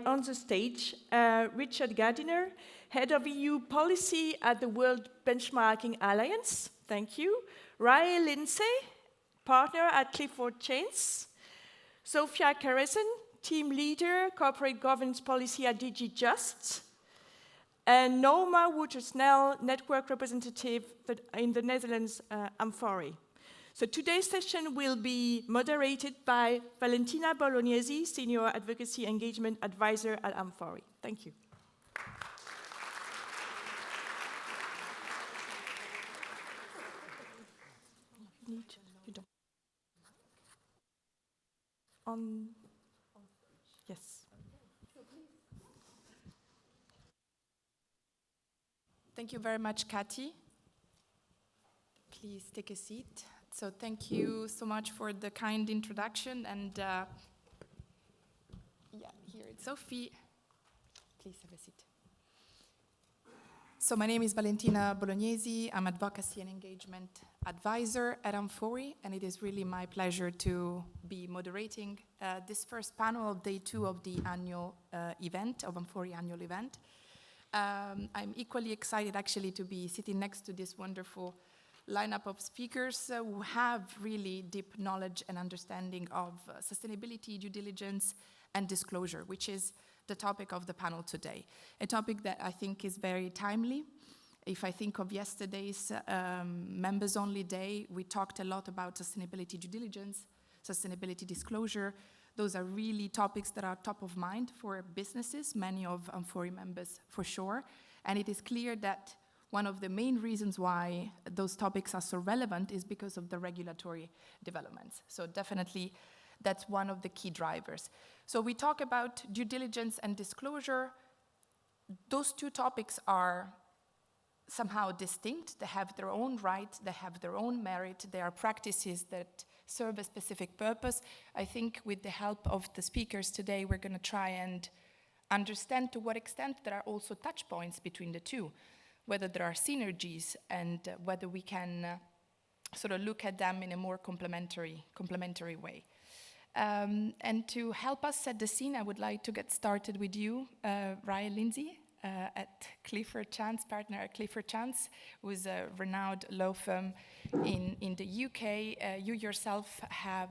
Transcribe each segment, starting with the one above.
On the stage, Richard Gardiner, Head of EU Policy at the World Benchmarking Alliance. Thank you. Ray Lindsay, Partner at Clifford Chance. Sophia Carrison, Team Leader, Corporate Governance Policy at DG Just. And Norma Woutersnel, Network Representative in the Netherlands, amfori. So today's session will be moderated by Valentina Bolognesi, Senior Advocacy Engagement Advisor at amfori. Thank you. You don't. Yes. Thank you very much, Cathy. Please take a seat. So thank you so much for the kind introduction. And yeah, here it's Sophie. Please have a seat. So my name is Valentina Bolognesi. I'm Advocacy and Engagement Advisor at amfori, and it is really my pleasure to be moderating this first panel of day 2 of the annual event, of amfori annual event. I'm equally excited actually to be sitting next to this wonderful lineup of speakers who have really deep knowledge and understanding of sustainability, due diligence, and disclosure, which is the topic of the panel today. A topic that I think is very timely. If I think of yesterday's members-only day, we talked a lot about sustainability due diligence, sustainability disclosure. Those are really topics that are top of mind for businesses, many of amfori members for sure. And it is clear that one of the main reasons why those topics are so relevant is because of the regulatory developments. So definitely that's one of the key drivers. So we talk about due diligence and disclosure. Those two topics are somehow distinct. They have their own rights, they have their own merit, they are practices that serve a specific purpose. I think with the help of the speakers today, we're going to try and understand to what extent there are also touch points between the two, whether there are synergies and whether we can sort of look at them in a more complementary way. And to help us set the scene, I would like to get started with you, Ryan Lindsay, at Clifford Chance, partner at Clifford Chance, who is a renowned law firm in the UK. You yourself have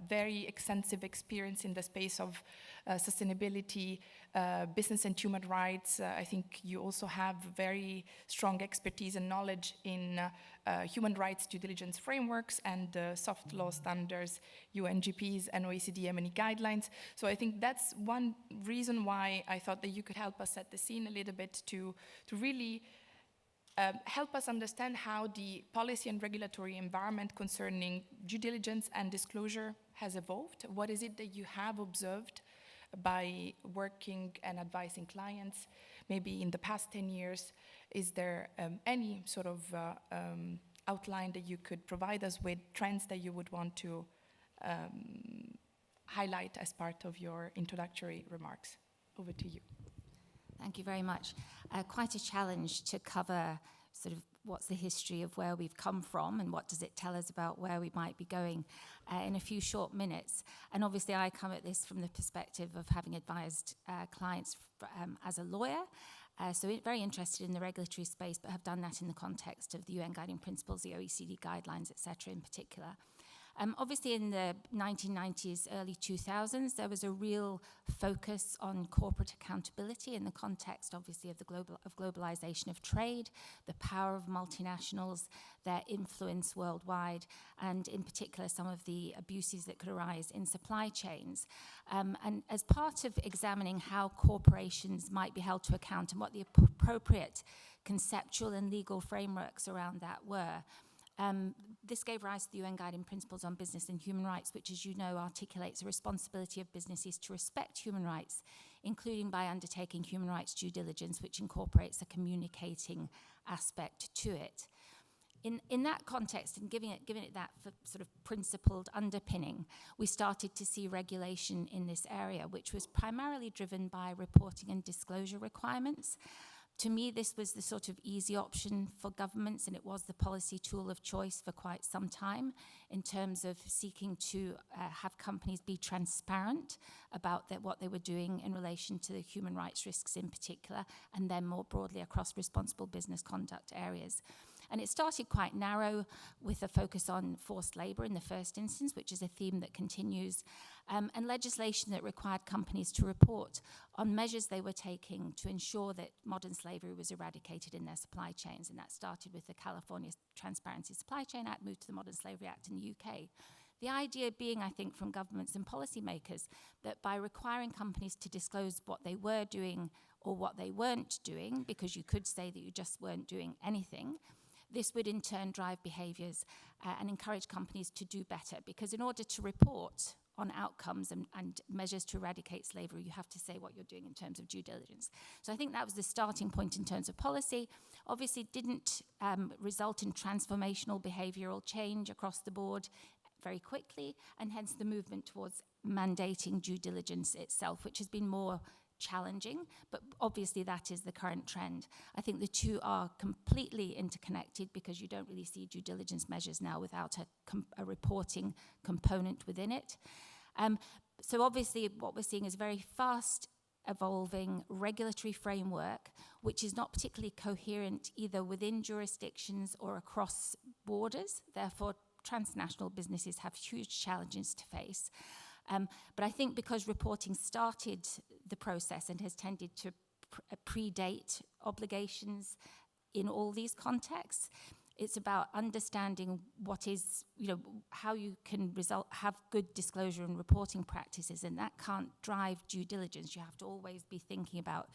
very extensive experience in the space of sustainability, business and human rights. I think you also have very strong expertise and knowledge in human rights due diligence frameworks and soft law standards, UNGPs and OECD M&E guidelines. So I think that's one reason why I thought that you could help us set the scene a little bit to really help us understand how the policy and regulatory environment concerning due diligence and disclosure has evolved. What is it that you have observed by working and advising clients, maybe in the past 10 years? Is there any sort of outline that you could provide us with, trends that you would want to highlight as part of your introductory remarks? Over to you. Thank you very much. Quite a challenge to cover sort of what's the history of where we've come from and what does it tell us about where we might be going in a few short minutes. And obviously I come at this from the perspective of having advised clients as a lawyer, so very interested in the regulatory space, but have done that in the context of the UN Guiding Principles, the OECD guidelines, etc. in particular. Obviously, in the 1990s, early 2000s, there was a real focus on corporate accountability in the context, obviously, of globalization of trade, the power of multinationals, their influence worldwide, and in particular, some of the abuses that could arise in supply chains. And as part of examining how corporations might be held to account and what the appropriate conceptual and legal frameworks around that were, this gave rise to the UN Guiding Principles on Business and Human Rights, which, as you know, articulates a responsibility of businesses to respect human rights, including by undertaking human rights due diligence, which incorporates a communicating aspect to it. In that context, and giving it that sort of principled underpinning, we started to see regulation in this area, which was primarily driven by reporting and disclosure requirements. To me, this was the sort of easy option for governments, and it was the policy tool of choice for quite some time in terms of seeking to have companies be transparent about what they were doing in relation to the human rights risks in particular, and then more broadly across responsible business conduct areas. And it started quite narrow with a focus on forced labour in the first instance, which is a theme that continues, and legislation that required companies to report on measures they were taking to ensure that modern slavery was eradicated in their supply chains. And that started with the California Transparency Supply Chain Act, moved to the Modern Slavery Act in the UK. The idea being, I think, from governments and policymakers, that by requiring companies to disclose what they were doing or what they weren't doing, because you could say that you just weren't doing anything, this would in turn drive behaviours and encourage companies to do better. Because in order to report on outcomes and measures to eradicate slavery, you have to say what you're doing in terms of due diligence. So I think that was the starting point in terms of policy. Obviously, didn't result in transformational behavioural change across the board very quickly, and hence the movement towards mandating due diligence itself, which has been more challenging, but obviously that is the current trend. I think the two are completely interconnected because you don't really see due diligence measures now without a reporting component within it. So obviously what we're seeing is a very fast evolving regulatory framework, which is not particularly coherent either within jurisdictions or across borders. Therefore, transnational businesses have huge challenges to face. But I think because reporting started the process and has tended to predate obligations in all these contexts, it's about understanding what is, how you can have good disclosure and reporting practices, and that can't drive due diligence. You have to always be thinking about,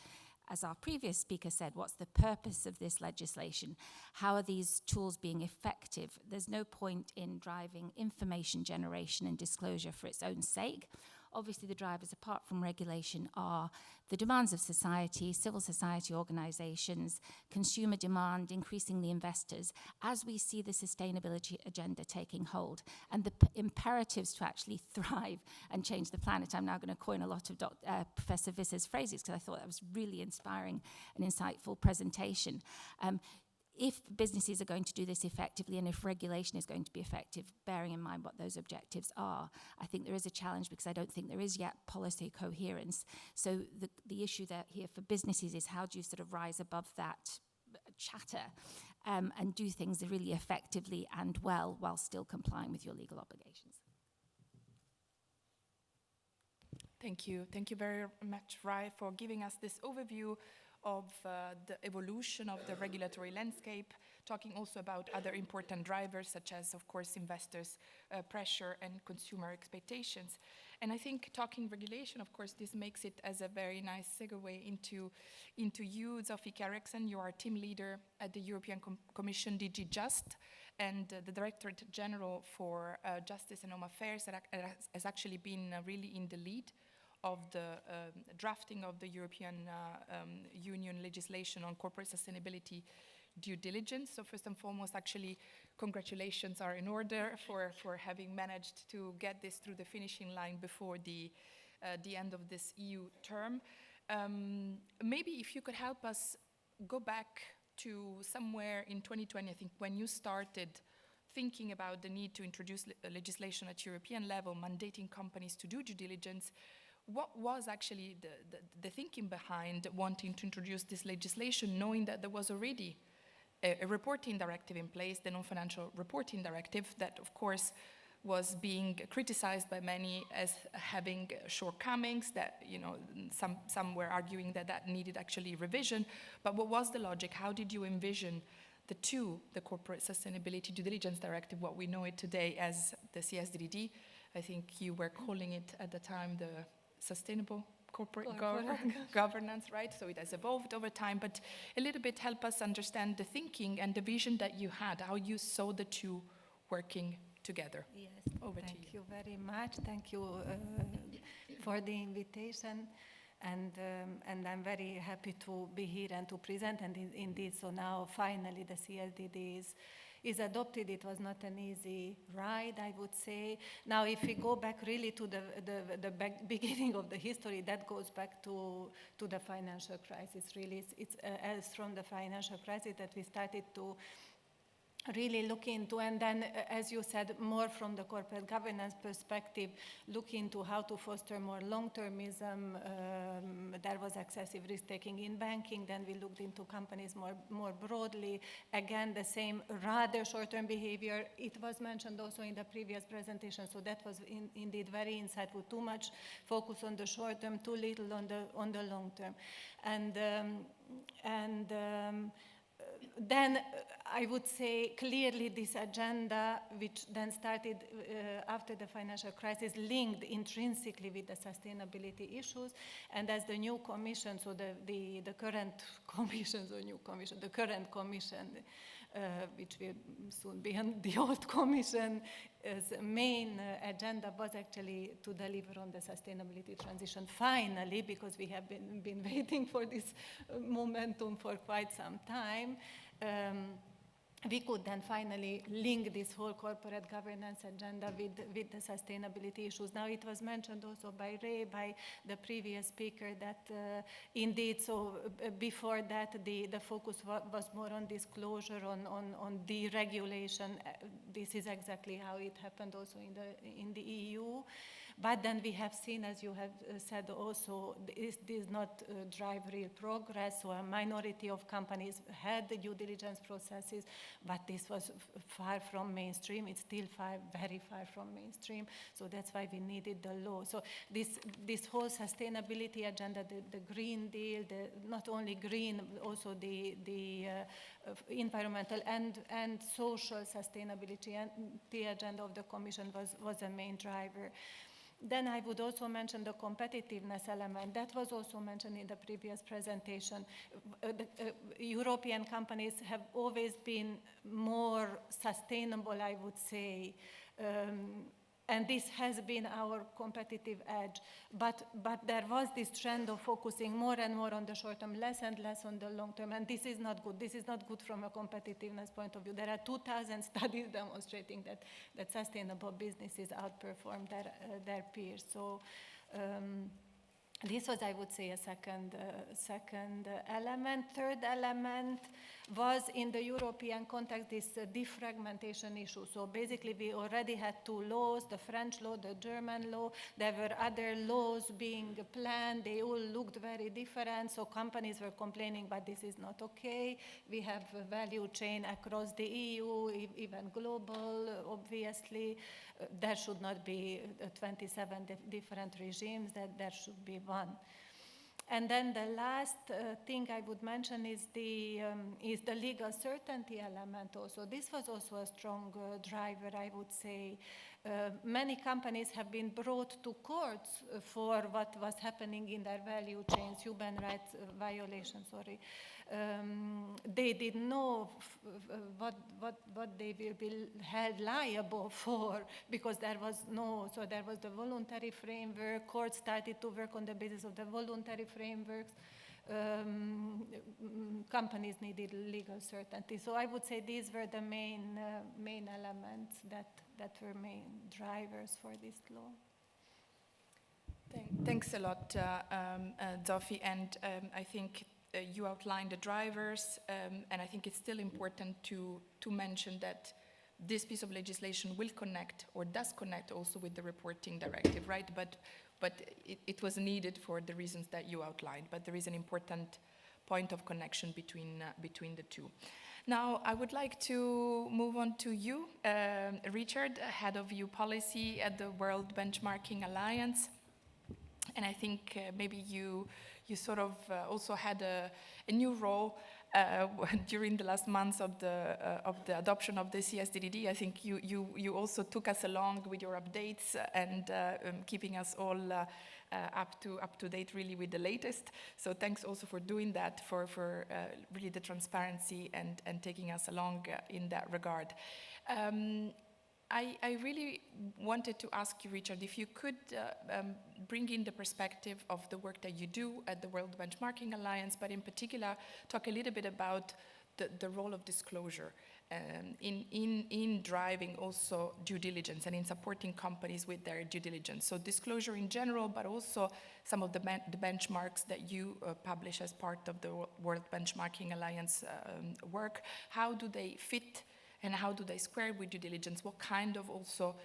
as our previous speaker said, what's the purpose of this legislation? How are these tools being effective? There's no point in driving information generation and disclosure for its own sake. Obviously, the drivers, apart from regulation, are the demands of society, civil society organizations, consumer demand, increasingly investors, as we see the sustainability agenda taking hold, and the imperatives to actually thrive and change the planet. I'm now going to coin a lot of Professor Visser's phrases because I thought that was really inspiring and insightful presentation. If businesses are going to do this effectively and if regulation is going to be effective, bearing in mind what those objectives are, I think there is a challenge because I don't think there is yet policy coherence. So the issue here for businesses is how do you sort of rise above that chatter and do things really effectively and well while still complying with your legal obligations. Thank you. Thank you very much, Rai, for giving us this overview of the evolution of the regulatory landscape, talking also about other important drivers such as, of course, investors' pressure and consumer expectations. And I think talking regulation, of course, this makes it as a very nice segue into you, Sophie Eriksson. You are team leader at the European Commission DG Just, and the Directorate General for Justice and Home Affairs that has actually been really in the lead of the drafting of the European Union legislation on corporate sustainability due diligence. So first and foremost, actually, congratulations are in order for having managed to get this through the finishing line before the end of this EU term. Maybe if you could help us go back to somewhere in 2020, I think, when you started thinking about the need to introduce legislation at European level, mandating companies to do due diligence. What was actually the thinking behind wanting to introduce this legislation, knowing that there was already a reporting directive in place, the non-financial reporting directive, that of course was being criticized by many as having shortcomings, that some were arguing that needed actually revision. But what was the logic? How did you envision the Corporate Sustainability Due Diligence Directive, what we know it today as the CSDD? I think you were calling it at the time the Sustainable Corporate Governance, right? So it has evolved over time, but a little bit help us understand the thinking and the vision that you had, how you saw the two working together. Yes, over thank to you. you very much. Thank you for the invitation. And I'm very happy to be here and to present. And indeed, so now finally the CSDD is adopted, it was not an easy ride, I would say. Now, if we go back really to the beginning of the history, that goes back to the financial crisis, really. It's as from the financial crisis that we started to really look into, and then, as you said, more from the corporate governance perspective, look into how to foster more long-termism. There was excessive risk-taking in banking. Then we looked into companies more broadly. Again, the same rather short-term behavior. It was mentioned also in the previous presentation, so that was indeed very insightful. Too much focus on the short term, too little on the long term, then I would say clearly this agenda, which then started after the financial crisis, linked intrinsically with the sustainability issues. And as the new commission, so the current commission, the current commission, which will soon be on the old commission's main agenda, was actually to deliver on the sustainability transition finally, because we have been waiting for this momentum for quite some time. We could then finally link this whole corporate governance agenda with the sustainability issues. Now, it was mentioned also by Ray, by the previous speaker, that indeed, so before that, the focus was more on disclosure, on deregulation. This is exactly how it happened also in the EU. But then we have seen, as you have said also, this did not drive real progress. So a minority of companies had the due diligence processes, but this was far from mainstream. It's still very far from mainstream. So that's why we needed the law. So this whole sustainability agenda, the Green Deal, not only green, also the environmental and social sustainability, and the agenda of the Commission was a main driver. Then I would also mention the competitiveness element. That was also mentioned in the previous presentation. European companies have always been more sustainable, I would say, and this has been our competitive edge. But there was this trend of focusing more and more on the short term, less and less on the long term, and this is not good. This is not good from a competitiveness point of view. There are 2,000 studies demonstrating that sustainable businesses outperform their peers. So this was, I would say, a second element. Third element was, in the European context, this defragmentation issue. So basically, we already had two laws, the French law, the German law. There were other laws being planned. They all looked very different. So companies were complaining, but this is not okay. We have a value chain across the EU, even global, obviously. There should not be 27 different regimes, that there should be one. And then the last thing I would mention is the legal certainty element also. This was also a strong driver, I would say. Many companies have been brought to courts for what was happening in their value chains, human rights violations, sorry. They didn't know what they will be held liable for, because there was the voluntary framework. Courts started to work on the basis of the voluntary frameworks. Companies needed legal certainty. So I would say these were the main elements that were main drivers for this law. Thanks a lot, Zsofi, and I think you outlined the drivers, and I think it's still important to mention that this piece of legislation will connect, or does connect, also with the reporting directive, right? But it was needed for the reasons that you outlined. But there is an important point of connection between the two. Now, I would like to move on to you, Richard, head of EU policy at the World Benchmarking Alliance. And I think maybe you sort of also had a new role during the last months of the adoption of the CSDDD. I think you also took us along with your updates and keeping us all up to date really with the latest. So thanks also for doing that, for really the transparency and taking us along in that regard. I really wanted to ask you, Richard, if you could bring in the perspective of the work that you do at the World Benchmarking Alliance, but in particular talk a little bit about the role of disclosure in driving also due diligence and in supporting companies with their due diligence. So disclosure in general, but also some of the benchmarks that you publish as part of the World Benchmarking Alliance work. How do they fit and how do they square with due diligence? What kind of also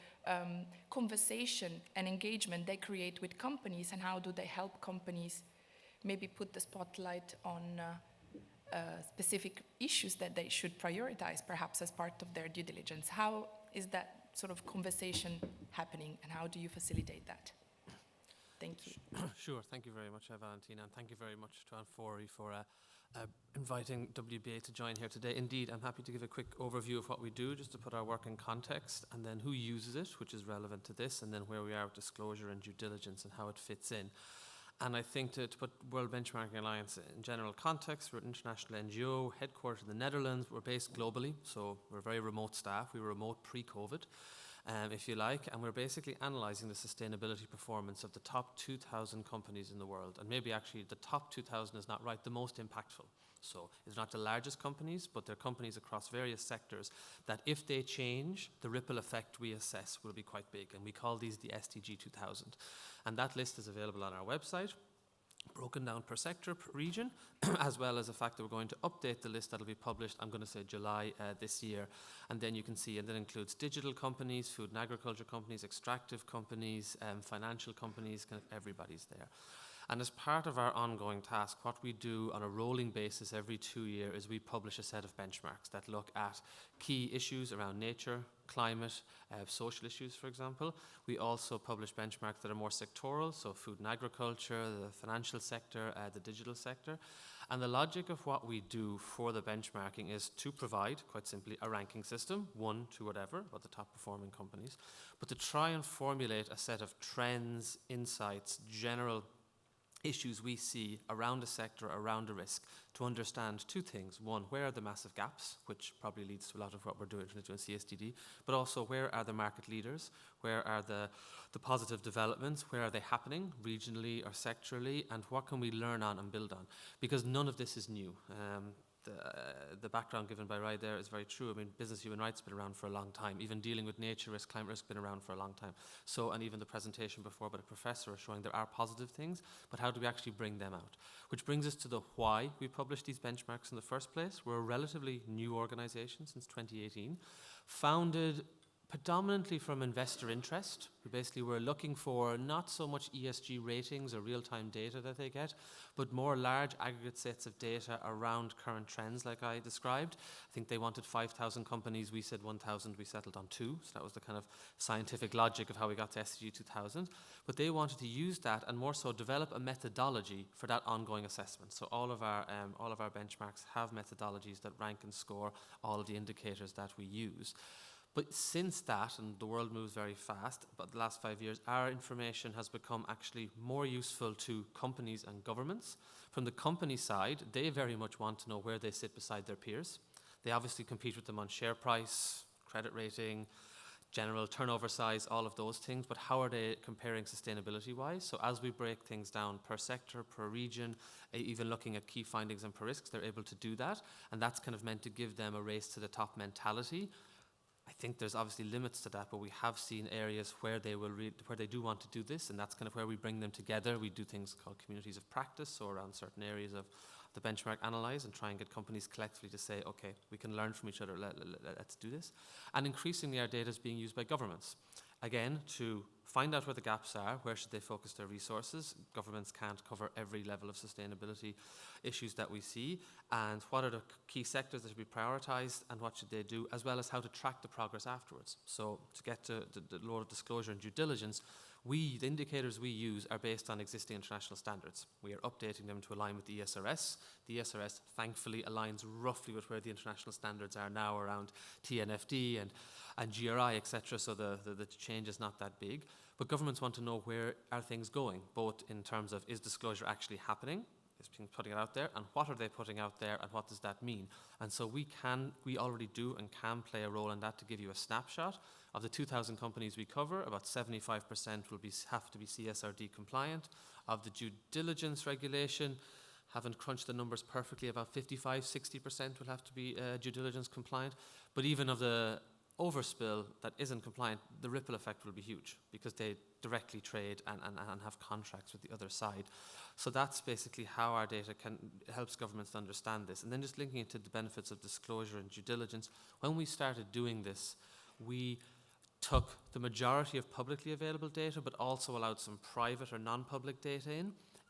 conversation and engagement they create with companies, and how do they help companies maybe put the spotlight on specific issues that they should prioritize, perhaps as part of their due diligence? How is that sort of conversation happening, and how do you facilitate that? Thank you. Sure, thank you very much, Valentina, and thank you very much to Amfori for inviting WBA to join here today. Indeed, I'm happy to give a quick overview of what we do, just to put our work in context, and then who uses it, which is relevant to this, and then where we are with disclosure and due diligence and how it fits in. And I think to put World Benchmarking Alliance in general context, we're an international NGO, headquartered in the Netherlands. We're based globally, so we're very remote staff. We were remote pre-COVID, if you like, and we're basically analysing the sustainability performance of the top 2,000 companies in the world. And maybe actually the top 2,000 is not right, the most impactful. So it's not the largest companies, but they're companies across various sectors that if they change, the ripple effect we assess will be quite big. And we call these the SDG 2000. And that list is available on our website, broken down per sector, per region, as well as the fact that we're going to update the list that'll be published, I'm going to say July this year. And then you can see, and that includes digital companies, food and agriculture companies, extractive companies, financial companies, kind of everybody's there. And as part of our ongoing task, what we do on a rolling basis every 2 years is we publish a set of benchmarks that look at key issues around nature, climate, social issues, for example. We also publish benchmarks that are more sectoral, so food and agriculture, the financial sector, the digital sector. And the logic of what we do for the benchmarking is to provide, quite simply, a ranking system, 1 to whatever, about the top performing companies, but to try and formulate a set of trends, insights, general issues we see around a sector, around a risk, to understand 2 things. 1, where are the massive gaps, which probably leads to a lot of what we're doing in CSDD, but also where are the market leaders, where are the positive developments, where are they happening, regionally or sectorally, and what can we learn on and build on? Because none of this is new. The background given by Rai there is very true. I mean, business human rights has been around for a long time. Even dealing with nature risk, climate risk, been around for a long time. So, and even the presentation before by the professor is showing there are positive things, but how do we actually bring them out? Which brings us to the why we published these benchmarks in the first place. We're a relatively new organization since 2018, founded predominantly from investor interest. We basically were looking for not so much ESG ratings or real-time data that they get, but more large aggregate sets of data around current trends like I described. I think they wanted 5,000 companies, we said 1,000, we settled on 2. So that was the kind of scientific logic of how we got to SDG 2000. But they wanted to use that and more so develop a methodology for that ongoing assessment. So all of our benchmarks have methodologies that rank and score all of the indicators that we use. But since that, and the world moves very fast, but the last 5 years, our information has become actually more useful to companies and governments. From the company side, they very much want to know where they sit beside their peers. They obviously compete with them on share price, credit rating, general turnover size, all of those things, but how are they comparing sustainability-wise? So as we break things down per sector, per region, even looking at key findings and per risks, they're able to do that, and that's kind of meant to give them a race to the top mentality. I think there's obviously limits to that, but we have seen areas where they where they do want to do this, and that's kind of where we bring them together. We do things called communities of practice, so around certain areas of the benchmark analyze and try and get companies collectively to say, okay, we can learn from each other, let's do this. And increasingly our data is being used by governments. Again, to find out where the gaps are, where should they focus their resources. Governments can't cover every level of sustainability issues that we see, and what are the key sectors that should be prioritized and what should they do, as well as how to track the progress afterwards. So to get to the law of disclosure and due diligence, the indicators we use are based on existing international standards. We are updating them to align with the ESRS. The ESRS thankfully aligns roughly with where the international standards are now around TNFD and GRI, etc. So the change is not that big. But governments want to know where are things going, both in terms of is disclosure actually happening, is putting it out there, and what are they putting out there, and what does that mean? And so we already do and can play a role in that. To give you a snapshot, of the 2,000 companies we cover, about 75% will have to be CSRD compliant. Of the due diligence regulation, haven't crunched the numbers perfectly. About 55-60% will have to be due diligence compliant. But even of the overspill that isn't compliant, the ripple effect will be huge because they directly trade and have contracts with the other side. So that's basically how our data helps governments to understand this. And then just linking it to the benefits of disclosure and due diligence, when we started doing this, we took the majority of publicly available data, but also allowed some private or non-public data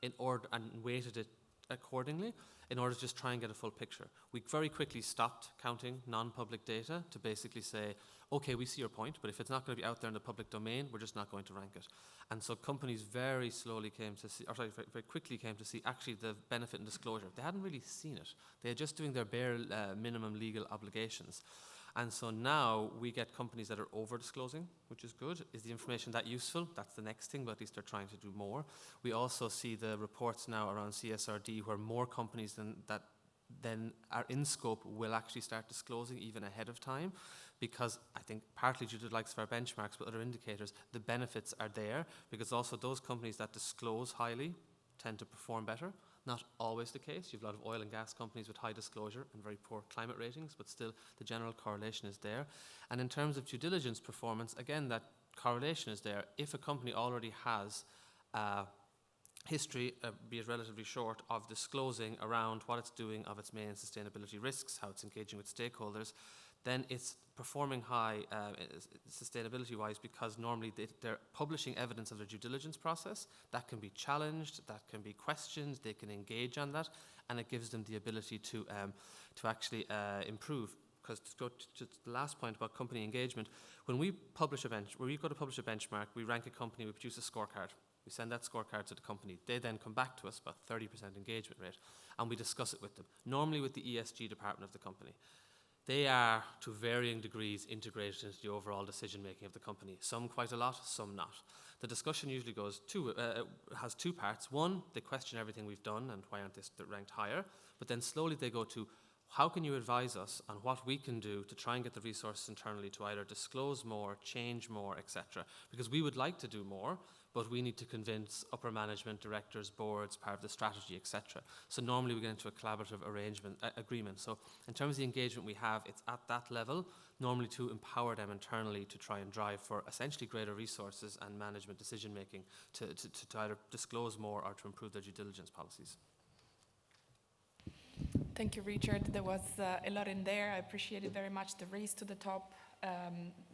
in order and weighted it accordingly in order to just try and get a full picture. We very quickly stopped counting non-public data to basically say, okay, we see your point, but if it's not going to be out there in the public domain, we're just not going to rank it. And so companies very quickly came to see actually the benefit in disclosure. They hadn't really seen it. They were just doing their bare minimum legal obligations. And so now we get companies that are over-disclosing, which is good. Is the information that useful? That's the next thing, but at least they're trying to do more. We also see the reports now around CSRD where more companies than are in scope will actually start disclosing even ahead of time, because I think partly due to the likes of our benchmarks but other indicators, the benefits are there, because also those companies that disclose highly tend to perform better. Not always the case. You have a lot of oil and gas companies with high disclosure and very poor climate ratings, but still the general correlation is there. And in terms of due diligence performance, again, that correlation is there. If a company already has history, be it relatively short, of disclosing around what it's doing of its main sustainability risks, how it's engaging with stakeholders, then it's performing high sustainability-wise, because normally they're publishing evidence of their due diligence process. That can be challenged, that can be questioned, they can engage on that, and it gives them the ability to actually improve. Because to go to the last point about company engagement, when we go to publish a benchmark, we rank a company, we produce a scorecard. We send that scorecard to the company. They then come back to us, about 30% engagement rate, and we discuss it with them, normally with the ESG department of the company. They are, to varying degrees, integrated into the overall decision-making of the company. Some quite a lot, some not. The discussion usually has two parts. One, they question everything we've done and why aren't they ranked higher. But then slowly they go to, how can you advise us on what we can do to try and get the resources internally to either disclose more, change more, etc. Because we would like to do more, but we need to convince upper management, directors, boards, part of the strategy, etc. So normally we get into a collaborative agreement. So in terms of the engagement we have, it's at that level, normally to empower them internally to try and drive for essentially greater resources and management decision-making to either disclose more or to improve their due diligence policies. Thank you, Richard. There was a lot in there. I appreciate it very much, the race to the top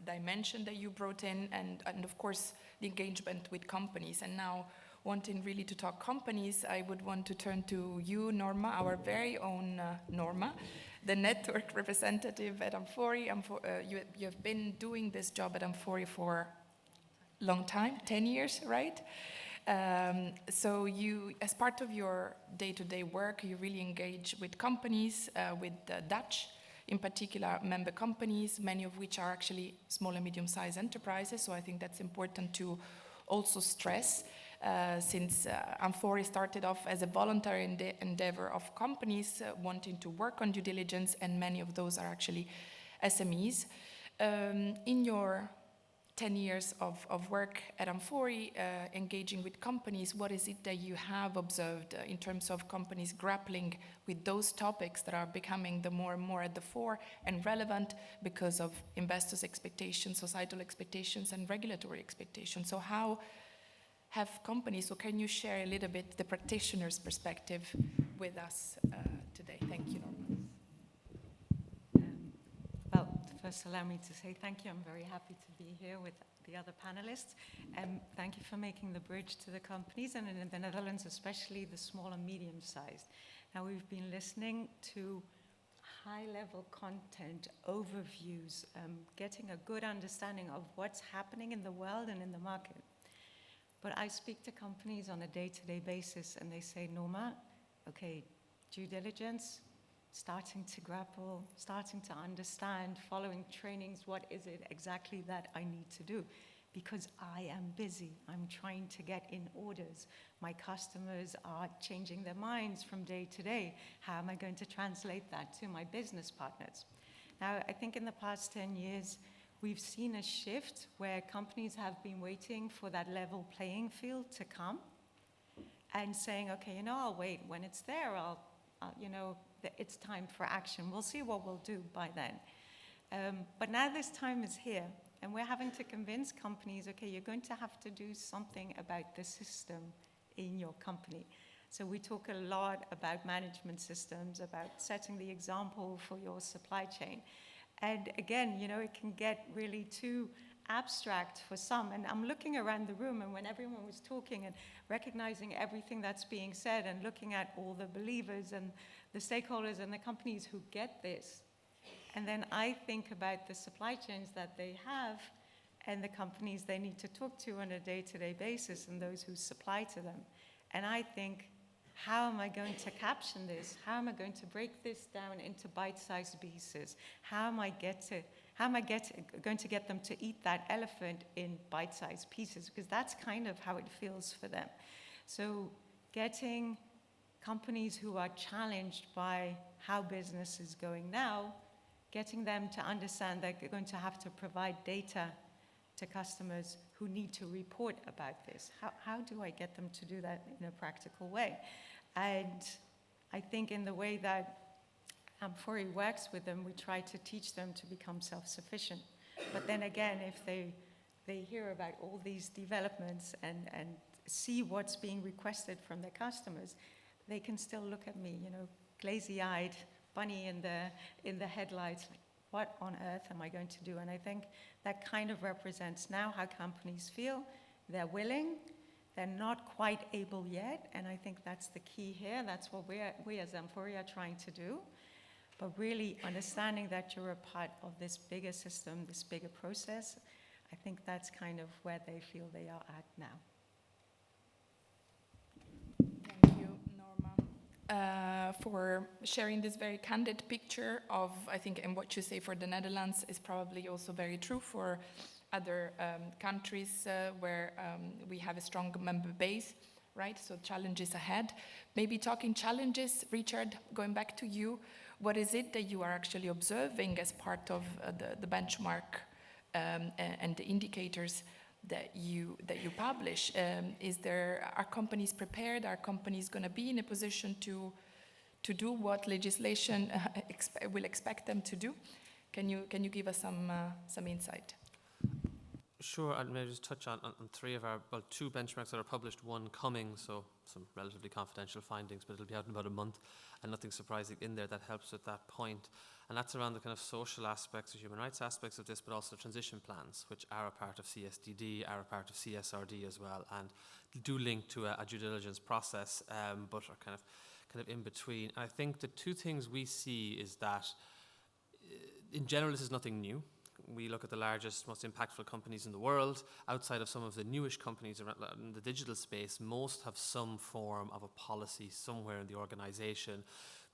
dimension that you brought in, and of course the engagement with companies. And now, wanting really to talk companies, I would want to turn to you, Norma, our very own Norma, the network representative at Amfori. You have been doing this job at Amfori for a long time, 10 years, right? So you, as part of your day-to-day work, you really engage with companies, with Dutch, in particular member companies, many of which are actually small and medium-sized enterprises. So I think that's important to also stress, since Amfori started off as a voluntary endeavor of companies wanting to work on due diligence, and many of those are actually SMEs. In your 10 years of work at Amfori, engaging with companies, what is it that you have observed in terms of companies grappling with those topics that are becoming the more and more at the fore and relevant because of investors' expectations, societal expectations, and regulatory expectations? So how have companies, so can you share a little bit the practitioner's perspective with us today? Thank you, Norma. Well, first allow me to say thank you. I'm very happy to be here with the other panelists. Thank you for making the bridge to the companies, and in the Netherlands especially the small and medium-sized. Now we've been listening to high-level content overviews, getting a good understanding of what's happening in the world and in the market. But I speak to companies on a day-to-day basis and they say, Norma, okay, due diligence, starting to grapple, starting to understand, following trainings, what is it exactly that I need to do? Because I am busy, I'm trying to get in orders. My customers are changing their minds from day to day. How am I going to translate that to my business partners? Now, I think in the past 10 years, we've seen a shift where companies have been waiting for that level playing field to come. and saying, okay, I'll wait. When it's there, it's time for action. We'll see what we'll do by then. But now this time is here, and we're having to convince companies, okay, you're going to have to do something about the system in your company. So we talk a lot about management systems, about setting the example for your supply chain. And again, it can get really too abstract for some. And I'm looking around the room, and when everyone was talking and recognizing everything that's being said and looking at all the believers and the stakeholders and the companies who get this, and then I think about the supply chains that they have and the companies they need to talk to on a day-to-day basis and those who supply to them. And I think, how am I going to caption this? How am I going to break this down into bite-sized pieces? How am I going to get them to eat that elephant in bite-sized pieces? Because that's kind of how it feels for them. So getting companies who are challenged by how business is going now, getting them to understand that they're going to have to provide data to customers who need to report about this. How do I get them to do that in a practical way? And I think in the way that amfori works with them, we try to teach them to become self-sufficient. But then again, if they hear about all these developments and see what's being requested from their customers, they can still look at me, glazy-eyed, bunny in the headlights, like, what on earth am I going to do? And I think that kind of represents now how companies feel. They're willing, they're not quite able yet, and I think that's the key here. That's what we as amfori are trying to do. But really understanding that you're a part of this bigger system, this bigger process, I think that's kind of where they feel they are at now. Thank you, Norma, for sharing this very candid picture of, I think, and what you say for the Netherlands is probably also very true for other countries where we have a strong member base, right? So challenges ahead. Maybe talking challenges, Richard, going back to you, what is it that you are actually observing as part of the benchmark and the indicators that you publish? Are companies prepared? Are companies going to be in a position to do what legislation will expect them to do? Can you give us some insight? Sure, I'll maybe just touch on two benchmarks that are published, one coming, so some relatively confidential findings, but it'll be out in about a month, and nothing surprising in there that helps with that point. And that's around the kind of social aspects or human rights aspects of this, but also transition plans, which are a part of CSDD, are a part of CSRD as well, and do link to a due diligence process, but are kind of in between. And I think the two things we see is that, in general, this is nothing new. We look at the largest, most impactful companies in the world. Outside of some of the newish companies around in the digital space, most have some form of a policy somewhere in the organization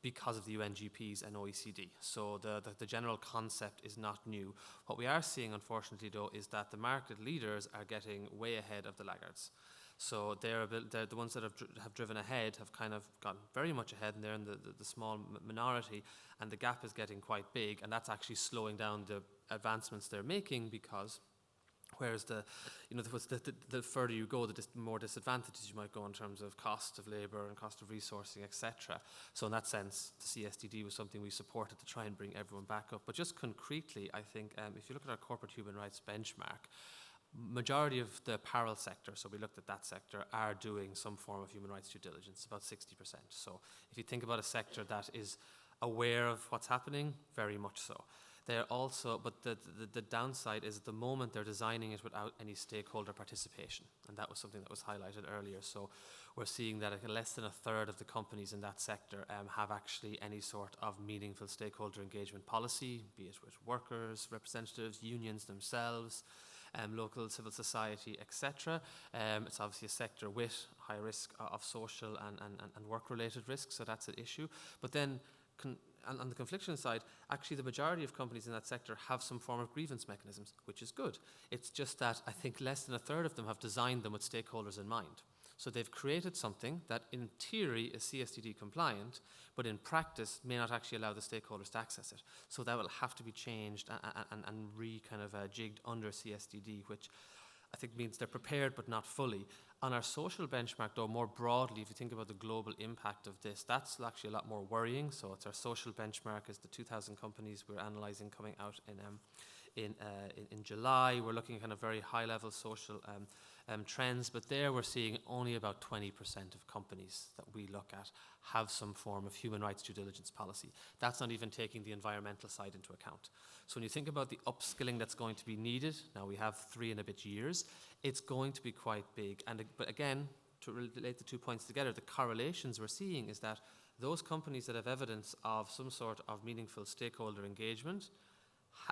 because of the UNGPs and OECD. So the general concept is not new. What we are seeing, unfortunately, though, is that the market leaders are getting way ahead of the laggards. So they're the ones that have driven ahead, have kind of gotten very much ahead, and they're in the small minority, and the gap is getting quite big, and that's actually slowing down the advancements they're making, because whereas the further you go, the more disadvantages you might go in terms of cost of labor and cost of resourcing, etc. So in that sense, the CSDD was something we supported to try and bring everyone back up. But just concretely, I think if you look at our corporate human rights benchmark, majority of the apparel sector, so we looked at that sector, are doing some form of human rights due diligence, about 60%. So if you think about a sector that is aware of what's happening, very much so. They're also, but the downside is at the moment they're designing it without any stakeholder participation, and that was something that was highlighted earlier. So we're seeing that less than a third of the companies in that sector have actually any sort of meaningful stakeholder engagement policy, be it with workers, representatives, unions themselves, local civil society, etc. It's obviously a sector with high risk of social and work-related risks, so that's an issue. But then on the confliction side, actually the majority of companies in that sector have some form of grievance mechanisms, which is good. It's just that I think less than a third of them have designed them with stakeholders in mind. So they've created something that in theory is CSDD compliant, but in practice may not actually allow the stakeholders to access it. So that will have to be changed and jigged under CSDD, which I think means they're prepared but not fully. On our social benchmark, though, more broadly, if you think about the global impact of this, that's actually a lot more worrying. So it's our social benchmark is the 2,000 companies we're analysing coming out in July. We're looking at kind of very high-level social trends, but there we're seeing only about 20% of companies that we look at have some form of human rights due diligence policy. That's not even taking the environmental side into account. So when you think about the upskilling that's going to be needed, now we have 3 and a bit years, it's going to be quite big. But again, to relate the 2 points together, the correlations we're seeing is that those companies that have evidence of some sort of meaningful stakeholder engagement,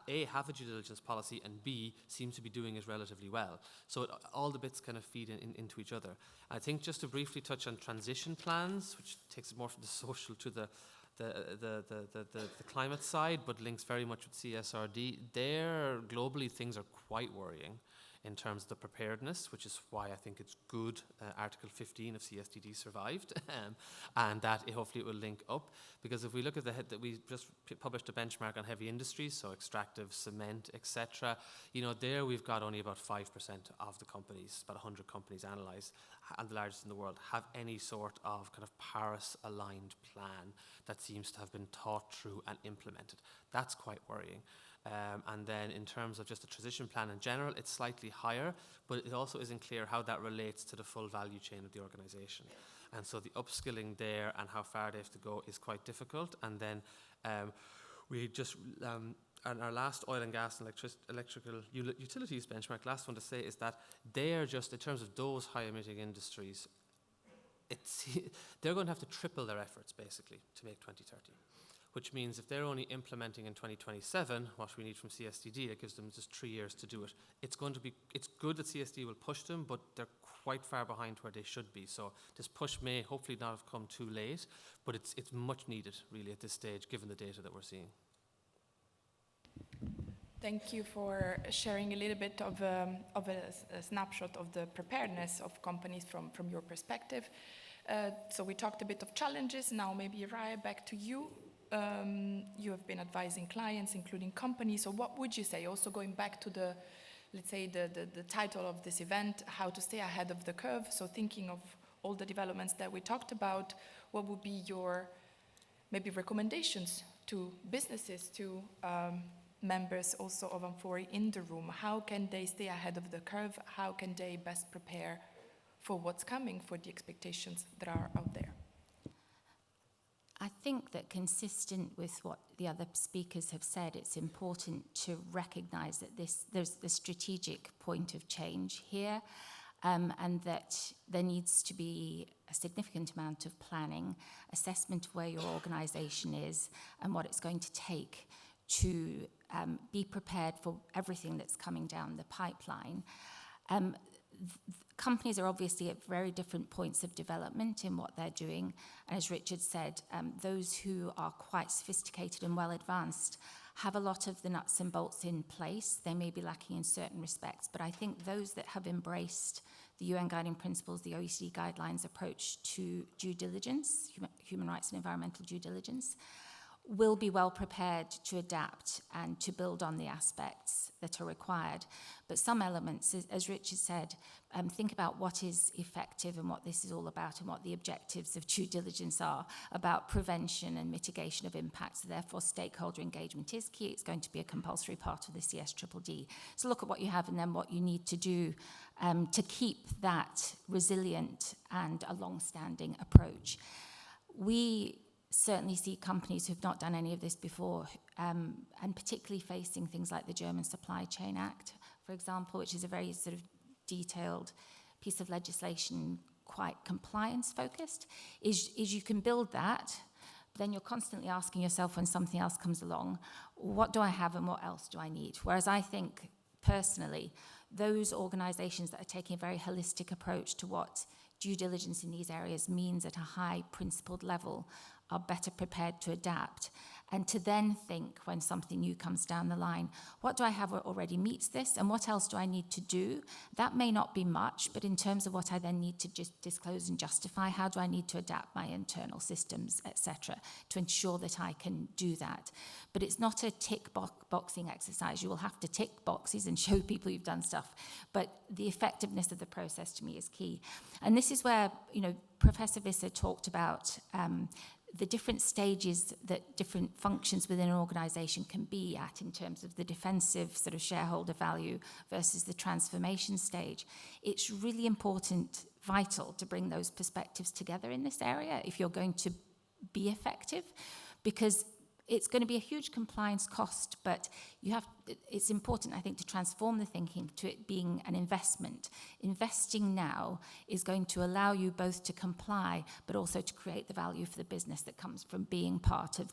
A, have a due diligence policy, and B, seem to be doing it relatively well. So all the bits kind of feed into each other. I think just to briefly touch on transition plans, which takes it more from the social to the climate side, but links very much with CSRD. There, globally, things are quite worrying in terms of the preparedness, which is why I think it's good Article 15 of CSDD survived, and that hopefully it will link up. Because if we look at that we just published a benchmark on heavy industries, so extractive, cement, etc. There we've got only about 5% of the companies, about 100 companies analysed, and the largest in the world, have any sort of kind of Paris-aligned plan that seems to have been thought through and implemented. That's quite worrying. And then in terms of just a transition plan in general, it's slightly higher, but it also isn't clear how that relates to the full value chain of the organisation. And so the upskilling there and how far they have to go is quite difficult. And then we just, and our last oil and gas and electrical utilities benchmark, last one to say, is that they're just, in terms of those high emitting industries, they're going to have to triple their efforts basically to make 2030. Which means if they're only implementing in 2027 what we need from CSDD, it gives them just 3 years to do it. It's good that CSD will push them, but they're quite far behind where they should be. So this push may hopefully not have come too late, but it's much needed really at this stage, given the data that we're seeing. Thank you for sharing a little bit of a snapshot of the preparedness of companies from your perspective. So we talked a bit of challenges. Now maybe Raya, back to you. You have been advising clients, including companies. So what would you say, also going back to the, let's say, the title of this event, how to stay ahead of the curve? So thinking of all the developments that we talked about, what would be your maybe recommendations to businesses, to members also of amfori in the room? How can they stay ahead of the curve? How can they best prepare for what's coming, for the expectations that are out there? I think that consistent with what the other speakers have said, it's important to recognise that there's a strategic point of change here, and that there needs to be a significant amount of planning, assessment of where your organisation is and what it's going to take to be prepared for everything that's coming down the pipeline. Companies are obviously at very different points of development in what they're doing. And as Richard said, those who are quite sophisticated and well advanced have a lot of the nuts and bolts in place. They may be lacking in certain respects, but I think those that have embraced the UN Guiding Principles, the OECD guidelines approach to due diligence, human rights and environmental due diligence, will be well prepared to adapt and to build on the aspects that are required. But some elements, as Richard said, think about what is effective and what this is all about and what the objectives of due diligence are about prevention and mitigation of impacts. Therefore, stakeholder engagement is key. It's going to be a compulsory part of the CSDD. So look at what you have and then what you need to do to keep that resilient and a long-standing approach. We certainly see companies who've not done any of this before, and particularly facing things like the German Supply Chain Act, for example, which is a very sort of detailed piece of legislation, quite compliance-focused, is you can build that, then you're constantly asking yourself when something else comes along, what do I have and what else do I need? Whereas I think, personally, those organisations that are taking a very holistic approach to what due diligence in these areas means at a high principled level are better prepared to adapt, and to then think when something new comes down the line, what do I have that already meets this, and what else do I need to do? That may not be much, but in terms of what I then need to just disclose and justify, how do I need to adapt my internal systems, etc., to ensure that I can do that? But it's not a boxing exercise. You will have to tick boxes and show people you've done stuff, but the effectiveness of the process to me is key. And this is where, Professor Visser talked about the different stages that different functions within an organization can be at in terms of the defensive sort of shareholder value versus the transformation stage. It's really important, vital, to bring those perspectives together in this area if you're going to be effective, because it's going to be a huge compliance cost, but it's important, I think, to transform the thinking to it being an investment. Investing now is going to allow you both to comply, but also to create the value for the business that comes from being part of,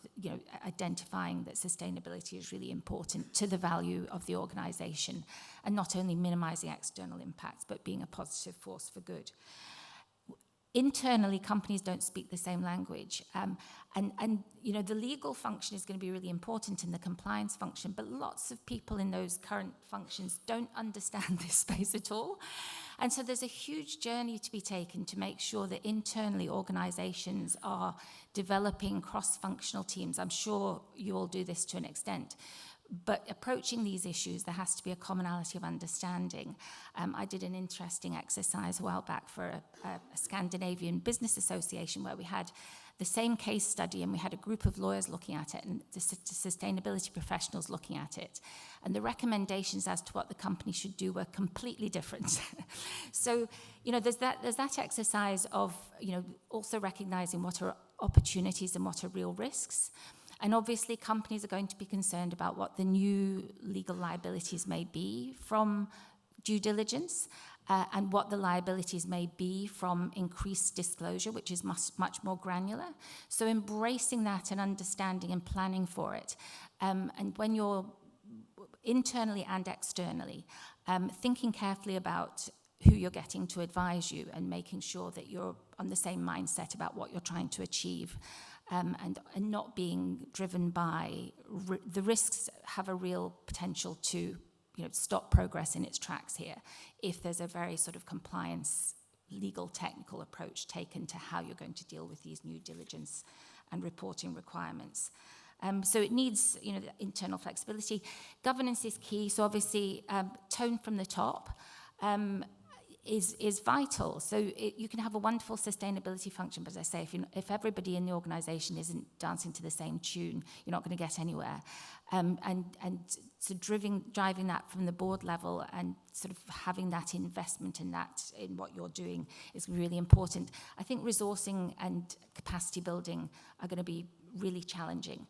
identifying that sustainability is really important to the value of the organization, and not only minimizing external impacts, but being a positive force for good. Internally, companies don't speak the same language. The legal function is going to be really important in the compliance function, but lots of people in those current functions don't understand this space at all. And so there's a huge journey to be taken to make sure that internally organizations are developing cross-functional teams. I'm sure you all do this to an extent. But approaching these issues, there has to be a commonality of understanding. I did an interesting exercise a while back for a Scandinavian business association where we had the same case study and we had a group of lawyers looking at it and the sustainability professionals looking at it. And the recommendations as to what the company should do were completely different. So, there's that exercise of, also recognizing what are opportunities and what are real risks. And obviously, companies are going to be concerned about what the new legal liabilities may be from due diligence and what the liabilities may be from increased disclosure, which is much more granular. So embracing that and understanding and planning for it. And when you're internally and externally, thinking carefully about who you're getting to advise you and making sure that you're on the same mindset about what you're trying to achieve. And not being driven by the risks have a real potential to stop progress in its tracks here if there's a very sort of compliance, legal, technical approach taken to how you're going to deal with these new diligence and reporting requirements. So it needs the internal flexibility. Governance is key, so obviously tone from the top. Is vital. So you can have a wonderful sustainability function, but as I say, if everybody in the organization isn't dancing to the same tune, you're not going to get anywhere. And so driving that from the board level and sort of having that investment in what you're doing is really important. I think resourcing and capacity building are going to be really challenging,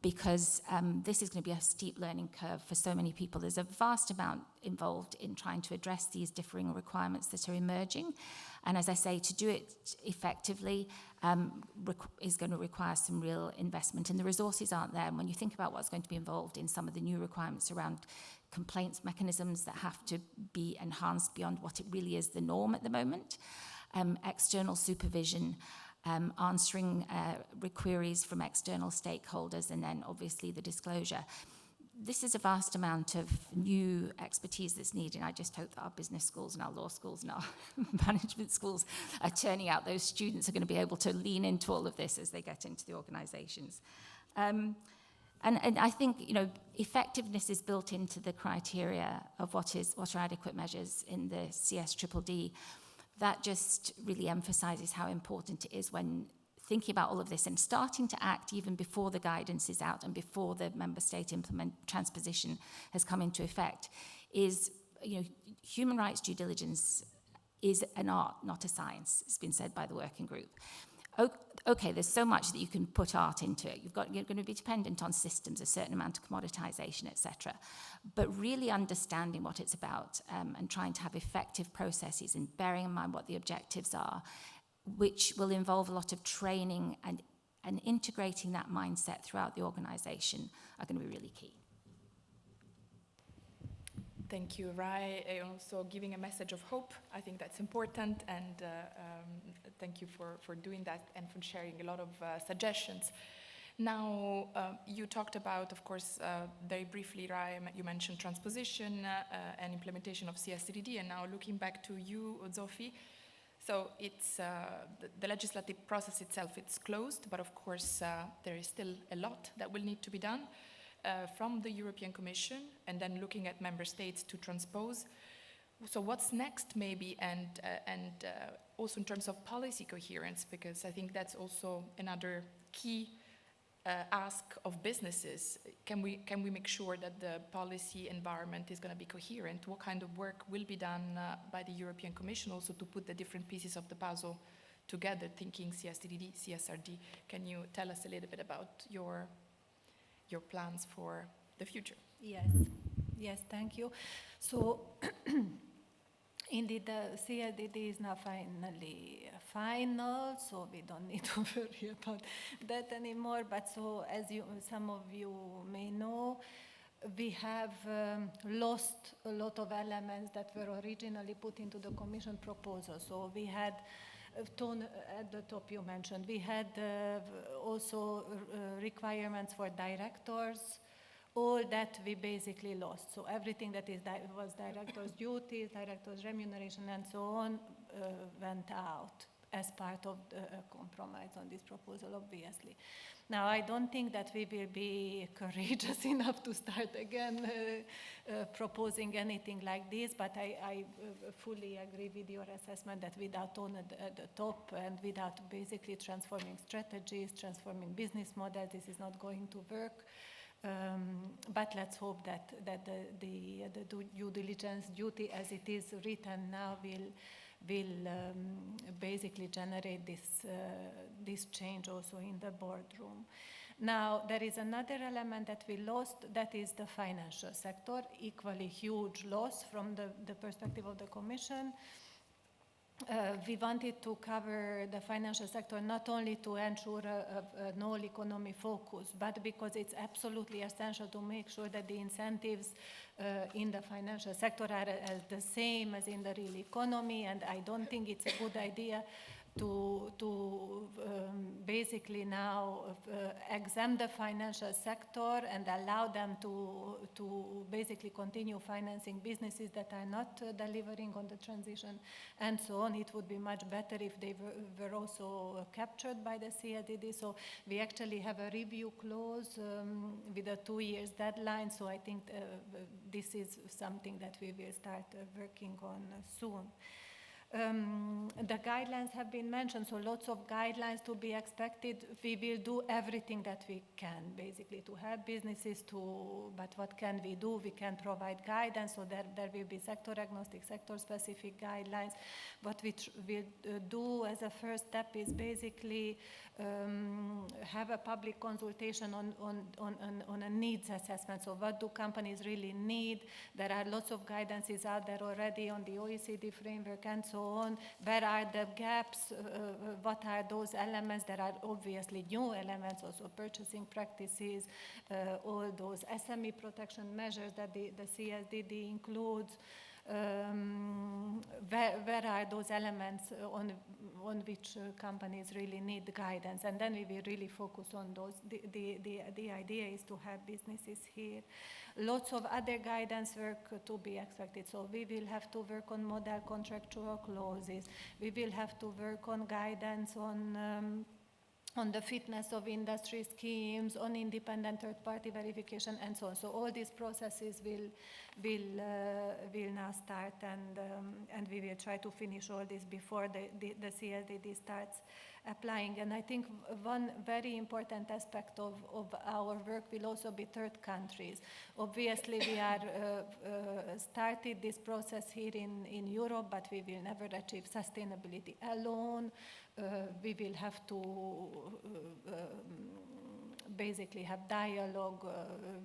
because this is going to be a steep learning curve for so many people. There's a vast amount involved in trying to address these differing requirements that are emerging. And as I say, to do it effectively is going to require some real investment, and the resources aren't there. And when you think about what's going to be involved in some of the new requirements around complaints mechanisms that have to be enhanced beyond what it really is the norm at the moment, external supervision, answering queries from external stakeholders, and then obviously the disclosure. This is a vast amount of new expertise that's needed. I just hope that our business schools and our law schools and our management schools are turning out those students who are going to be able to lean into all of this as they get into the organizations. And I think, effectiveness is built into the criteria of what are adequate measures in the CSDDD. That just really emphasizes how important it is when thinking about all of this and starting to act even before the guidance is out and before the member state transposition has come into effect. Is, human rights due diligence is an art, not a science. It's been said by the working group. Okay, there's so much that you can put art into it. You're going to be dependent on systems, a certain amount of commoditization, etc. But really understanding what it's about and trying to have effective processes and bearing in mind what the objectives are, which will involve a lot of training and integrating that mindset throughout the organization, are going to be really key. Thank you, Rai. And also giving a message of hope. I think that's important, and thank you for doing that and for sharing a lot of suggestions. Now, you talked about, of course, very briefly, Rai, you mentioned transposition and implementation of CSDD, and now looking back to you, Zofi. So it's the legislative process itself, it's closed, but of course there is still a lot that will need to be done from the European Commission, and then looking at member states to transpose. So what's next maybe, and also in terms of policy coherence, because I think that's also another key ask of businesses. Can we make sure that the policy environment is going to be coherent? What kind of work will be done by the European Commission also to put the different pieces of the puzzle together, thinking CSDD, CSRD? Can you tell us a little bit about your plans for the future? Yes, thank you. So indeed, the CSDD is now finally final, so we don't need to worry about that anymore. But so, as some of you may know, we have lost a lot of elements that were originally put into the Commission proposal. So we had tone at the top you mentioned. We had also requirements for directors. All that we basically lost. So everything that was director's duties, director's remuneration, and so on, went out as part of the compromise on this proposal, obviously. Now, I don't think that we will be courageous enough to start again proposing anything like this, but I fully agree with your assessment that without tone at the top and without basically transforming strategies, transforming business models, this is not going to work. But let's hope that the due diligence duty as it is written now will basically generate this change also in the boardroom. Now, there is another element that we lost, that is the financial sector, equally huge loss from the perspective of the Commission. We wanted to cover the financial sector not only to ensure an all economy focus, but because it's absolutely essential to make sure that the incentives in the financial sector are the same as in the real economy, and I don't think it's a good idea to basically now exempt the financial sector and allow them to basically continue financing businesses that are not delivering on the transition and so on. It would be much better if they were also captured by the CSDD. So we actually have a review clause with a 2 years deadline. So I think this is something that we will start working on soon. The guidelines have been mentioned, so lots of guidelines to be expected. We will do everything that we can, basically, to help businesses but what can we do? We can provide guidance, so there will be sector-agnostic, sector-specific guidelines. What we will do as a first step is basically have a public consultation on a needs assessment. So what do companies really need? There are lots of guidances out there already on the OECD framework and so on. Where are the gaps? What are those elements? There are obviously new elements, also purchasing practices, all those SME protection measures that the CSDD includes. Where are those elements on which companies really need guidance? And then we will really focus on those. The idea is to have businesses here. Lots of other guidance work to be expected. So we will have to work on model contractual clauses. We will have to work on guidance on the fitness of industry schemes, on independent third-party verification, and so on. So all these processes will now start, and we will try to finish all this before the CSDD starts applying. And I think one very important aspect of our work will also be third countries. Obviously, we are started this process here in Europe, but we will never achieve sustainability alone. We will have to basically have dialogue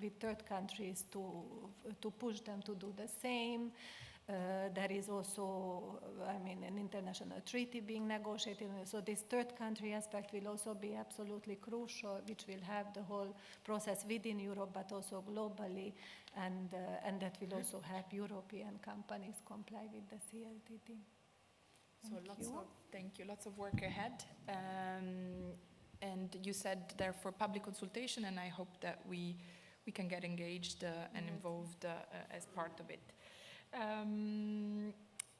with third countries to push them to do the same. There is also, an international treaty being negotiated. So this third country aspect will also be absolutely crucial, which will have the whole process within Europe, but also globally, and that will also help European companies comply with the CLTD. Thank you. Lots of work ahead. And you said therefore public consultation, and I hope that we can get engaged and involved as part of it.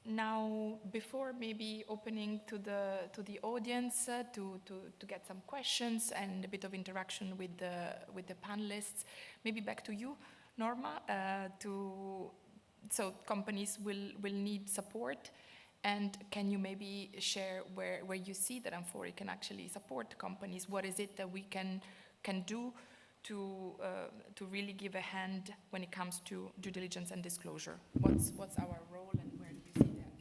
Now, before maybe opening to the audience to get some questions and a bit of interaction with the panelists, maybe back to you, Norma. So companies will need support, and can you maybe share where you see that amfori can actually support companies? What is it that we can do to really give a hand when it comes to due diligence and disclosure? What's our role, and where do you see that?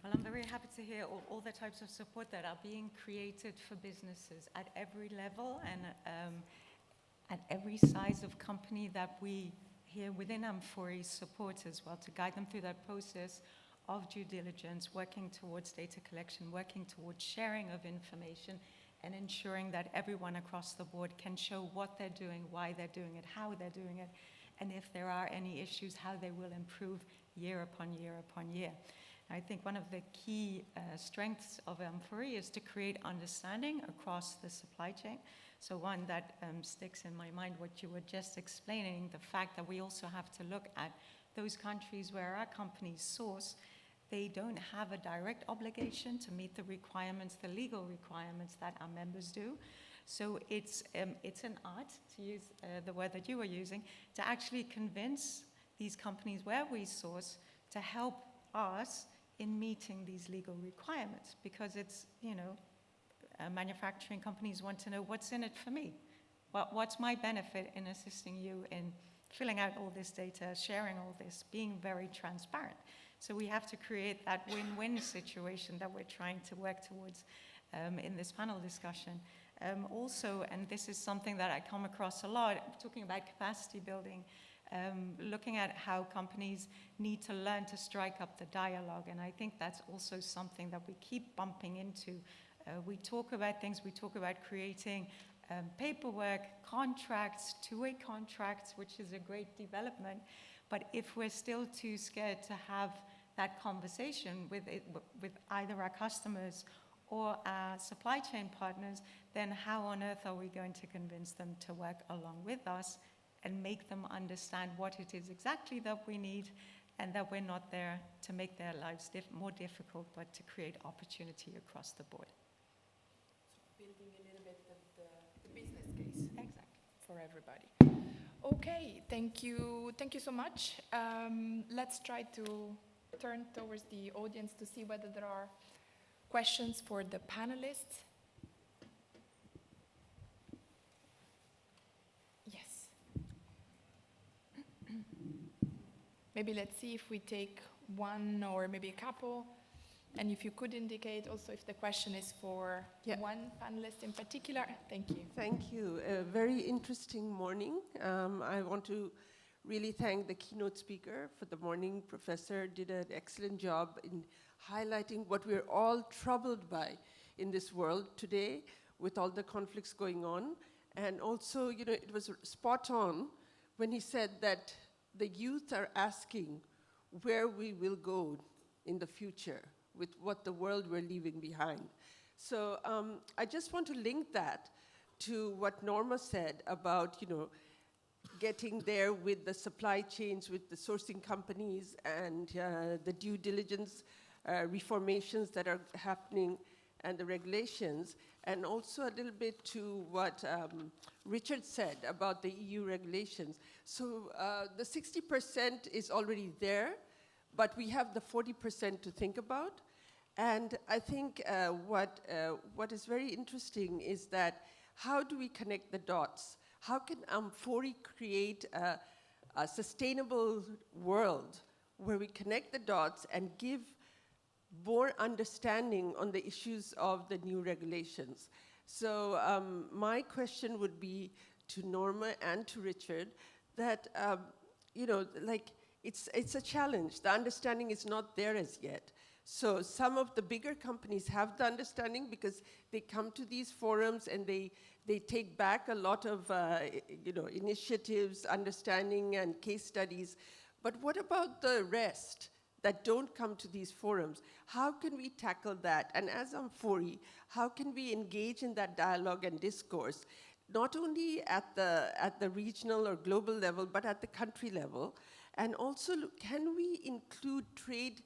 Well, I'm very happy to hear all the types of support that are being created for businesses at every level and at every size of company that we here within amfori support as well, to guide them through that process of due diligence, working towards data collection, working towards sharing of information, and ensuring that everyone across the board can show what they're doing, why they're doing it, how they're doing it, and if there are any issues, how they will improve year upon year upon year. I think one of the key strengths of amfori is to create understanding across the supply chain. So one that sticks in my mind, what you were just explaining, the fact that we also have to look at those countries where our companies source. They don't have a direct obligation to meet the requirements, the legal requirements that our members do. So it's an art, to use the word that you were using, to actually convince these companies where we source to help us in meeting these legal requirements, because it's, manufacturing companies want to know what's in it for me. What's my benefit in assisting you in filling out all this data, sharing all this, being very transparent. So we have to create that win-win situation that we're trying to work towards in this panel discussion. Also, and this is something that I come across a lot, talking about capacity building, looking at how companies need to learn to strike up the dialogue. And I think that's also something that we keep bumping into. We talk about things, we talk about creating paperwork, contracts, two-way contracts, which is a great development. But if we're still too scared to have that conversation with either our customers or our supply chain partners, then how on earth are we going to convince them to work along with us and make them understand what it is exactly that we need, and that we're not there to make their lives more difficult, but to create opportunity across the board. So building a little bit the business case. Exactly. For everybody. Okay, thank you so much. Let's try to turn towards the audience to see whether there are questions for the panelists. Yes. Maybe let's see if we take one or maybe a couple. And if you could indicate also if the question is for one panelist in particular. Thank you. Thank you. A very interesting morning. I want to really thank the keynote speaker for the morning. Professor did an excellent job in highlighting what we're all troubled by in this world today with all the conflicts going on. And also, it was spot on when he said that the youth are asking where we will go in the future with what the world we're leaving behind. So I just want to link that to what Norma said about, getting there with the supply chains, with the sourcing companies, and the due diligence reformations that are happening, and the regulations, and also a little bit to what Richard said about the EU regulations. So the 60% is already there, but we have the 40% to think about. And I think what is very interesting is that how do we connect the dots? How can amfori create a sustainable world where we connect the dots and give more understanding on the issues of the new regulations? So my question would be to Norma and to Richard that, it's a challenge. The understanding is not there as yet. So some of the bigger companies have the understanding because they come to these forums and they take back a lot of initiatives, understanding, and case studies. But what about the rest that don't come to these forums? How can we tackle that? And as amfori, how can we engage in that dialogue and discourse, not only at the regional or global level, but at the country level? And also, can we include trade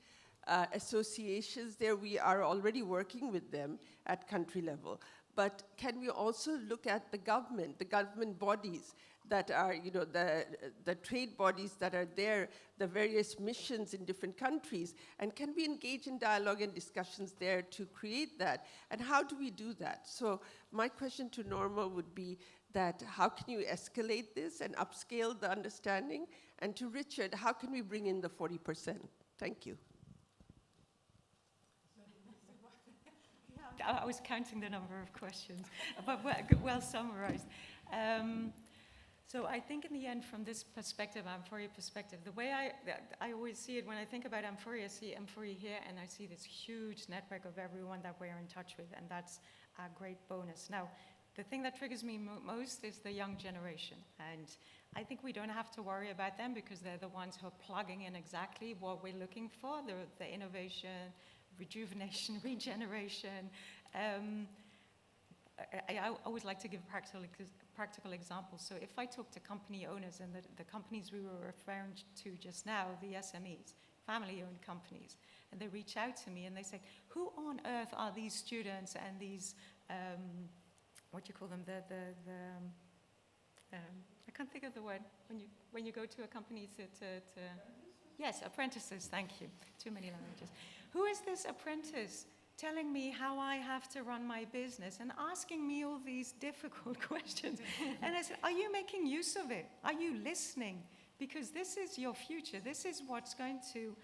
associations there? We are already working with them at country level. But can we also look at the government bodies that are, the trade bodies that are there, the various missions in different countries, and can we engage in dialogue and discussions there to create that? And how do we do that? So my question to Norma would be that how can you escalate this and upscale the understanding? And to Richard, how can we bring in the 40%? Thank you. I was counting the number of questions, but well summarized. So I think in the end, from this perspective, amfori perspective, the way I always see it, when I think about amfori, I see amfori here, and I see this huge network of everyone that we're in touch with, and that's a great bonus. Now, the thing that triggers me most is the young generation, and I think we don't have to worry about them because they're the ones who are plugging in exactly what we're looking for, the innovation, rejuvenation, regeneration. I always like to give practical examples. So if I talk to company owners, and the companies we were referring to just now, the SMEs, family-owned companies, and they reach out to me and they say, who on earth are these students and these, what do you call them, I can't think of the word, when you go to a company to yes, apprentices, thank you, too many languages. Who is this apprentice telling me how I have to run my business and asking me all these difficult questions? And I said, are you making use of it? Are you listening? Because this is your future. This is what's going to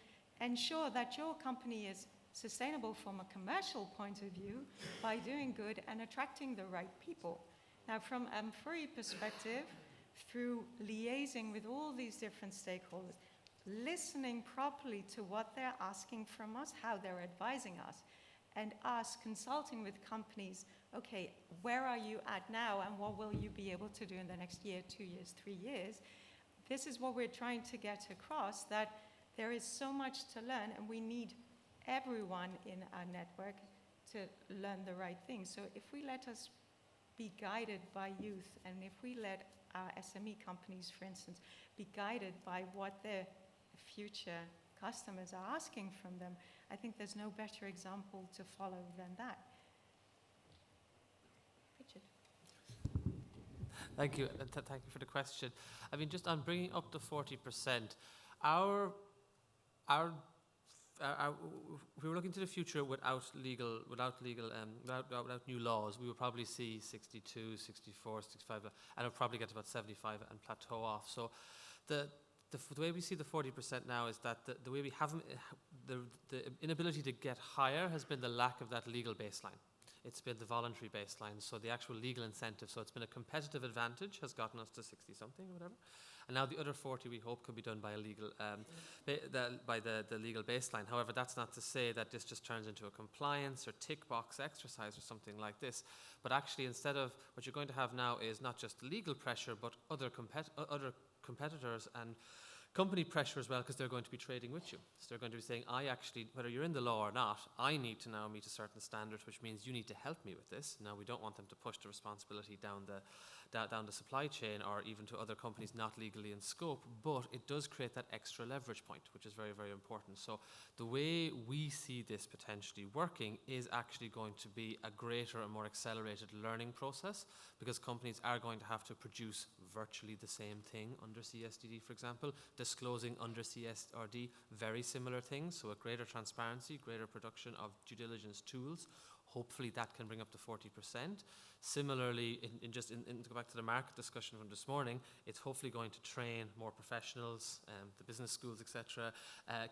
ensure that your company is sustainable from a commercial point of view by doing good and attracting the right people. Now, from amfori perspective, through liaising with all these different stakeholders, listening properly to what they're asking from us, how they're advising us, and us consulting with companies, okay, where are you at now and what will you be able to do in the next year, 2 years, 3 years? This is what we're trying to get across, that there is so much to learn and we need everyone in our network to learn the right things. So if we let us be guided by youth, and if we let our SME companies, for instance, be guided by what their future customers are asking from them, I think there's no better example to follow than that. Richard. Thank you. Thank you for the question. I mean, just on bringing up the 40%, if we were looking to the future without new laws, we would probably see 62, 64, 65, and it'll probably get to about 75 and plateau off. So the way we see the 40% now is that the way we haven't, the inability to get higher has been the lack of that legal baseline. It's been the voluntary baseline, so the actual legal incentive. So it's been a competitive advantage, has gotten us to 60-something or whatever. And now the other 40 we hope could be done by a legal, by the legal baseline. However, that's not to say that this just turns into a compliance or tick box exercise or something like this. But actually, instead of what you're going to have now is not just legal pressure, but other competitors and company pressure as well, because they're going to be trading with you. So they're going to be saying, I actually, whether you're in the law or not, I need to now meet a certain standard, which means you need to help me with this. Now, we don't want them to push the responsibility down the supply chain or even to other companies not legally in scope, but it does create that extra leverage point, which is very, very important. So the way we see this potentially working is actually going to be a greater and more accelerated learning process, because companies are going to have to produce virtually the same thing under CSDD, for example, disclosing under CSRD very similar things, so a greater transparency, greater production of due diligence tools. Hopefully that can bring up to 40%. Similarly, to go back to the market discussion from this morning, it's hopefully going to train more professionals, the business schools, etc.,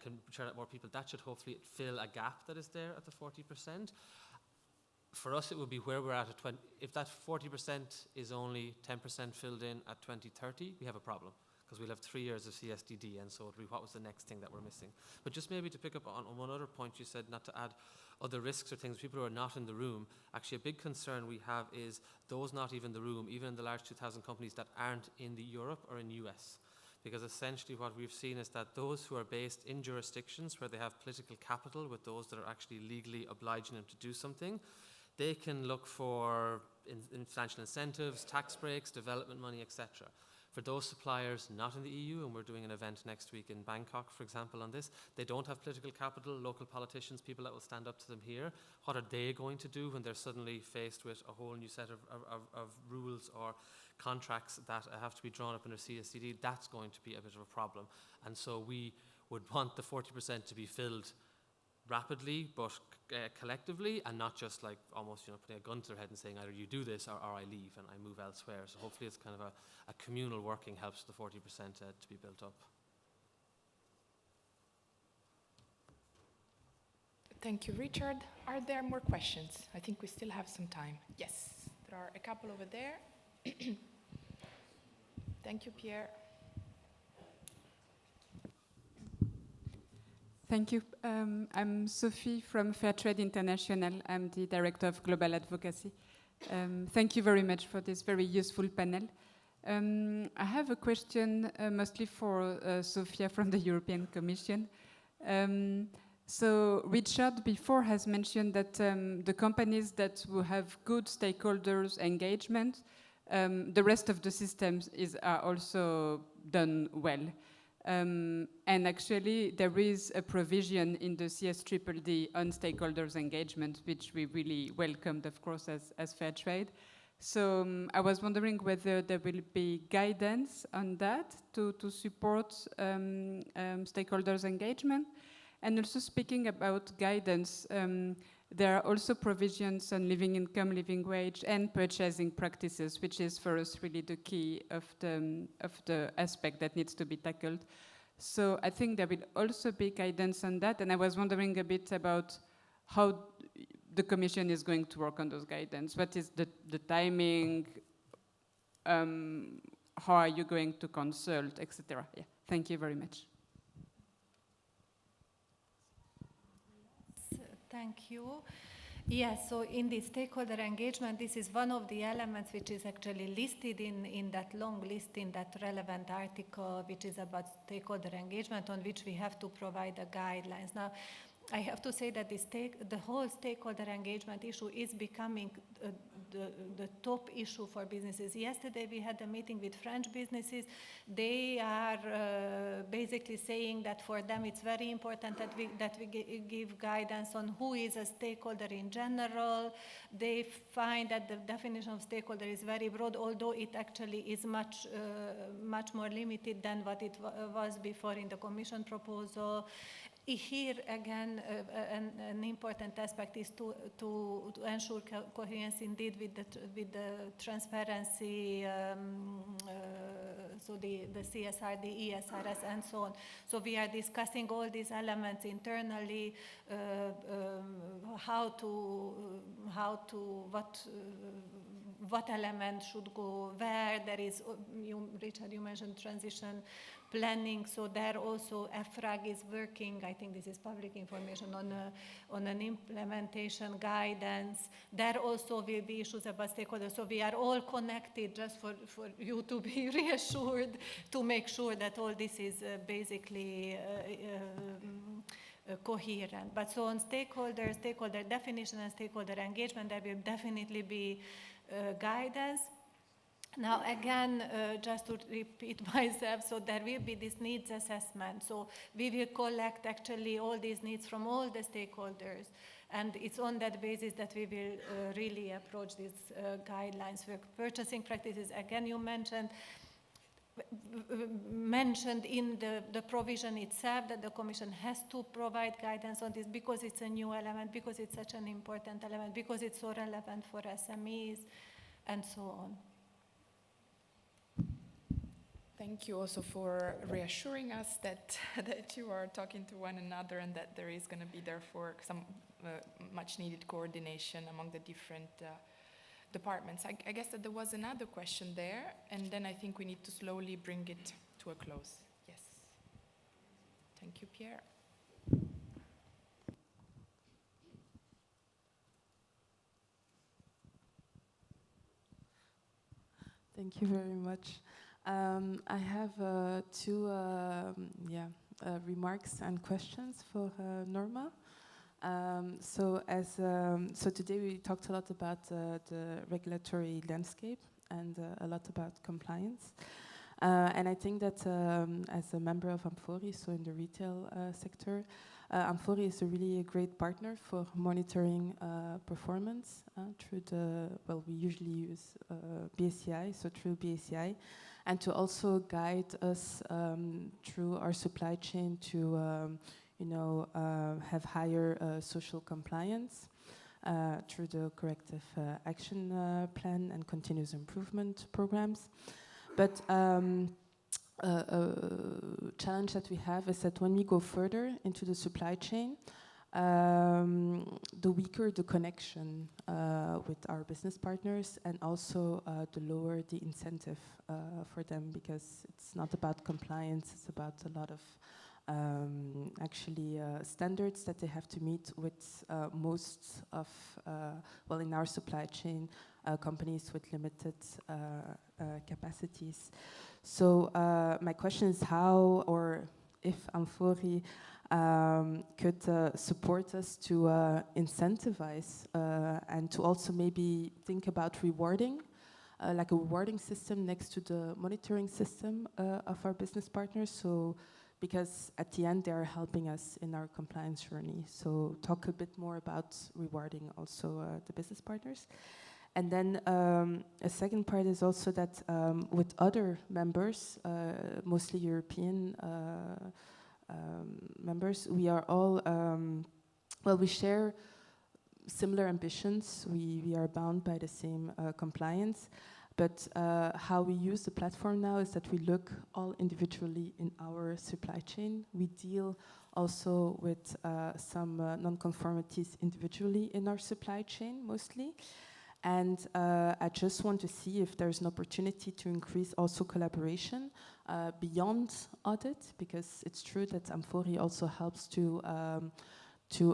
can train out more people. That should hopefully fill a gap that is there at the 40%. For us, it would be where we're at 20. If that 40% is only 10% filled in at 2030, we have a problem. because we'll have 3 years of CSDD, and so it'll be what was the next thing that we're missing. But just maybe to pick up on one other point you said, not to add other risks or things, people who are not in the room, actually a big concern we have is those not even in the room, even in the large 2,000 companies that aren't in the Europe or in US. Because essentially what we've seen is that those who are based in jurisdictions where they have political capital with those that are actually legally obliging them to do something, they can look for financial incentives, tax breaks, development money, etc. For those suppliers not in the EU, and we're doing an event next week in Bangkok, for example, on this, they don't have political capital, local politicians, people that will stand up to them here. What are they going to do when they're suddenly faced with a whole new set of rules or contracts that have to be drawn up under CSDD? That's going to be a bit of a problem. And so we would want the 40% to be filled rapidly, but collectively, and not just like almost putting a gun to their head and saying either you do this or I leave and I move elsewhere. So hopefully it's kind of a communal working helps the 40% to be built up. Thank you, Richard. Are there more questions? I think we still have some time. Yes, there are a couple over there. Thank you, Pierre. Thank you. I'm Sophie from Fairtrade International. I'm the Director of Global Advocacy. Thank you very much for this very useful panel. I have a question mostly for Sophia from the European Commission. So Richard before has mentioned that the companies that will have good stakeholders engagement, the rest of the systems are also done well. And actually, there is a provision in the CSDD on stakeholders engagement, which we really welcomed, of course, as Fairtrade. So I was wondering whether there will be guidance on that to support stakeholders engagement. And also speaking about guidance, there are also provisions on living income, living wage, and purchasing practices, which is for us really the key of the aspect that needs to be tackled. So I think there will also be guidance on that, and I was wondering a bit about how the Commission is going to work on those guidance. What is the timing? How are you going to consult, etc.? Yeah. Thank you very much. Thank you. Yes, so in the stakeholder engagement, this is one of the elements which is actually listed in that long list, in that relevant article, which is about stakeholder engagement, on which we have to provide the guidelines. Now, I have to say that the whole stakeholder engagement issue is becoming the top issue for businesses. Yesterday we had a meeting with French businesses. They are basically saying that for them it's very important that we give guidance on who is a stakeholder in general. They find that the definition of stakeholder is very broad, although it actually is much more limited than what it was before in the Commission proposal. Here again, an important aspect is to ensure coherence indeed with the transparency, so the CSR, the ESRS, and so on. So we are discussing all these elements internally, what element should go where. There is, Richard, you mentioned transition planning, so there also EFRAG is working, I think this is public information, on an implementation guidance. There also will be issues about stakeholders, so we are all connected, just for you to be reassured, to make sure that all this is basically coherent. But so on stakeholder definition and stakeholder engagement, there will definitely be guidance. Now again, just to repeat myself, so there will be this needs assessment. So we will collect actually all these needs from all the stakeholders, and it's on that basis that we will really approach these guidelines for purchasing practices. Again, you mentioned in the provision itself that the Commission has to provide guidance on this because it's a new element, because it's such an important element, because it's so relevant for SMEs, and so on. Thank you also for reassuring us that you are talking to one another and that there is going to be therefore some much needed coordination among the different departments. I guess that there was another question there, and then I think we need to slowly bring it to a close. Yes. Thank you, Pierre. Thank you very much. I have two remarks and questions for Norma. So today we talked a lot about the regulatory landscape and a lot about compliance. And I think that as a member of amfori, so in the retail sector, amfori is really a great partner for monitoring performance through we usually use BACI, so through BACI, and to also guide us through our supply chain to have higher social compliance through the corrective action plan and continuous improvement programs. But a challenge that we have is that when we go further into the supply chain, the weaker the connection with our business partners, and also the lower the incentive for them, because it's not about compliance, it's about a lot of standards that they have to meet with most of, in our supply chain, companies with limited capacities. So my question is how, or if amfori could support us to incentivize and to also maybe think about rewarding, like a rewarding system next to the monitoring system of our business partners. So because at the end they are helping us in our compliance journey. So talk a bit more about rewarding also the business partners. And then a second part is also that with other members, mostly European members, we are all, we share similar ambitions. We are bound by the same compliance. But how we use the platform now is that we look all individually in our supply chain. We deal also with some non-conformities individually in our supply chain, mostly. And I just want to see if there's an opportunity to increase also collaboration beyond audit, because it's true that amfori also helps to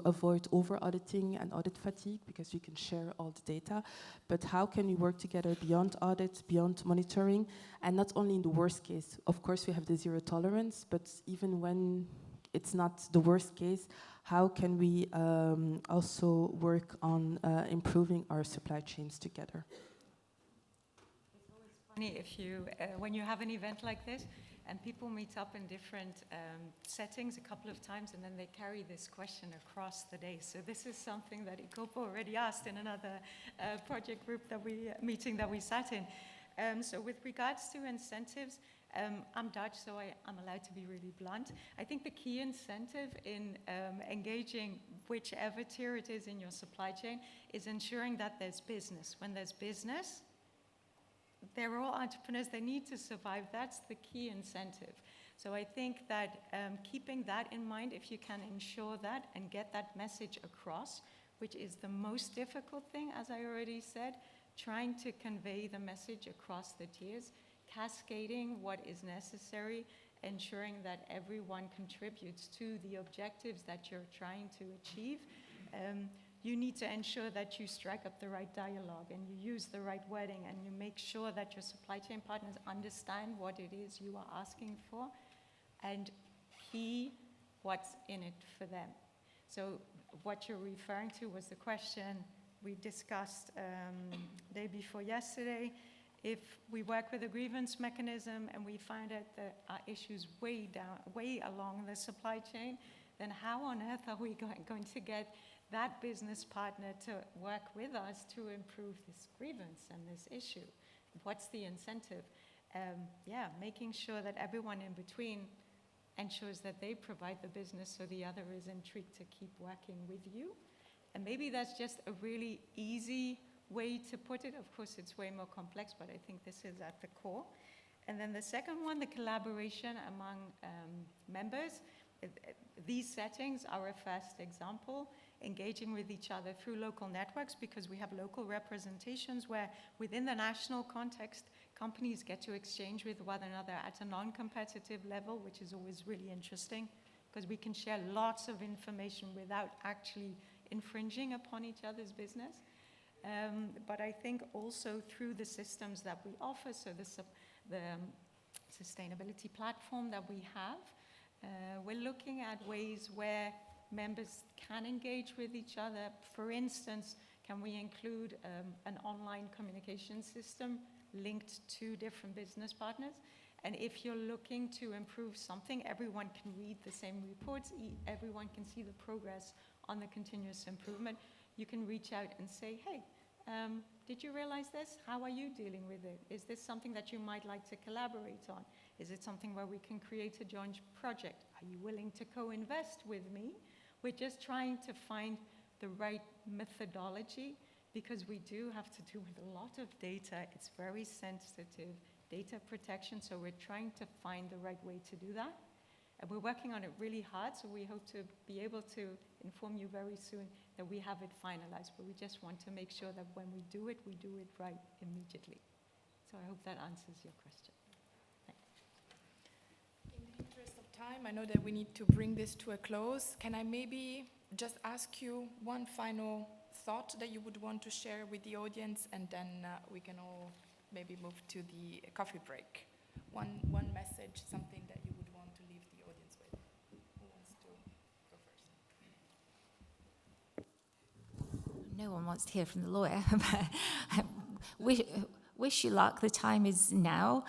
avoid over-auditing and audit fatigue, because you can share all the data. But how can we work together beyond audit, beyond monitoring, and not only in the worst case? Of course, we have the zero tolerance, but even when it's not the worst case, how can we also work on improving our supply chains together? It's always funny if you, when you have an event like this, and people meet up in different settings a couple of times, and then they carry this question across the day. So this is something that Ikopo already asked in another project group meeting that we sat in. So with regards to incentives, I'm Dutch, so I'm allowed to be really blunt. I think the key incentive in engaging whichever tier it is in your supply chain is ensuring that there's business. When there's business, they're all entrepreneurs, they need to survive. That's the key incentive. So I think that keeping that in mind, if you can ensure that and get that message across, which is the most difficult thing, as I already said, trying to convey the message across the tiers, cascading what is necessary, ensuring that everyone contributes to the objectives that you're trying to achieve. You need to ensure that you strike up the right dialogue and you use the right wording and you make sure that your supply chain partners understand what it is you are asking for and what's in it for them. So what you're referring to was the question we discussed day before yesterday. If we work with a grievance mechanism and we find out that our issues way along the supply chain, then how on earth are we going to get that business partner to work with us to improve this grievance and this issue? What's the incentive? Making sure that everyone in between ensures that they provide the business so the other is intrigued to keep working with you. And maybe that's just a really easy way to put it. Of course, it's way more complex, but I think this is at the core. And then the second one, the collaboration among members. These settings are a first example, engaging with each other through local networks, because we have local representations where within the national context, companies get to exchange with one another at a non-competitive level, which is always really interesting, because we can share lots of information without actually infringing upon each other's business. But I think also through the systems that we offer, so the sustainability platform that we have, we're looking at ways where members can engage with each other. For instance, can we include an online communication system linked to different business partners? And if you're looking to improve something, everyone can read the same reports, everyone can see the progress on the continuous improvement. You can reach out and say, hey, did you realize this? How are you dealing with it? Is this something that you might like to collaborate on? Is it something where we can create a joint project? Are you willing to co-invest with me? We're just trying to find the right methodology, because we do have to do with a lot of data. It's very sensitive, data protection, so we're trying to find the right way to do that. And we're working on it really hard, so we hope to be able to inform you very soon that we have it finalized, but we just want to make sure that when we do it right immediately. So I hope that answers your question. In the interest of time, I know that we need to bring this to a close. Can I maybe just ask you one final thought that you would want to share with the audience, and then we can all maybe move to the coffee break. One message, something that you would want to leave the audience with. Who wants to go first? No one wants to hear from the lawyer. Wish you luck. The time is now.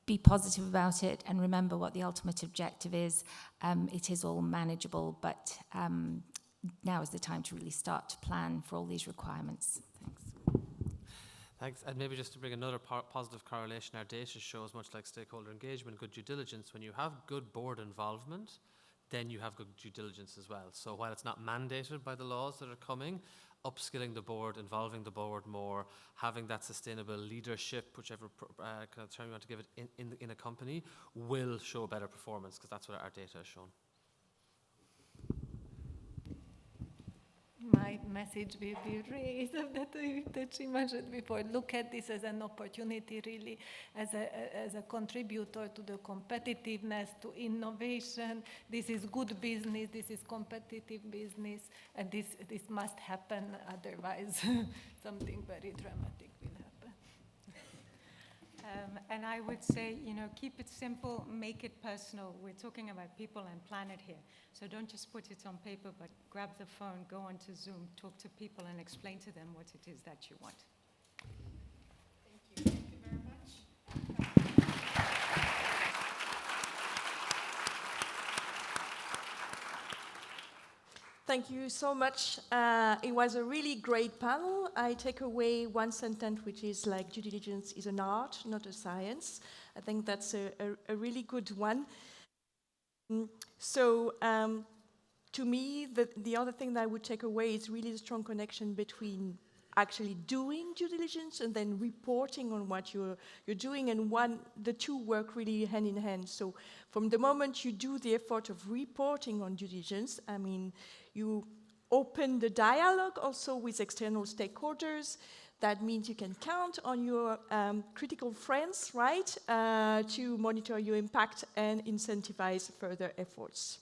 Be positive about it, and remember what the ultimate objective is. It is all manageable, but now is the time to really start to plan for all these requirements. Thanks. Thanks. And maybe just to bring another positive correlation, our data shows, much like stakeholder engagement, good due diligence, when you have good board involvement, then you have good due diligence as well. So while it's not mandated by the laws that are coming, upskilling the board, involving the board more, having that sustainable leadership, whichever kind of term you want to give it, in a company, will show better performance, because that's what our data has shown. My message will be raised that she mentioned before. Look at this as an opportunity, really, as a contributor to the competitiveness, to innovation. This is good business, this is competitive business, and this must happen, otherwise something very dramatic will happen. And I would say, keep it simple, make it personal. We're talking about people and planet here. So don't just put it on paper, but grab the phone, go onto Zoom, talk to people and explain to them what it is that you want. Thank you. Thank you very much. Thank you so much. It was a really great panel. I take away one sentence, which is like, due diligence is an art, not a science. I think that's a really good one. So to me, the other thing that I would take away is really the strong connection between actually doing due diligence and then reporting on what you're doing, and the two work really hand in hand. So from the moment you do the effort of reporting on due diligence, I mean, you open the dialogue also with external stakeholders. That means you can count on your critical friends, right, to monitor your impact and incentivize further efforts.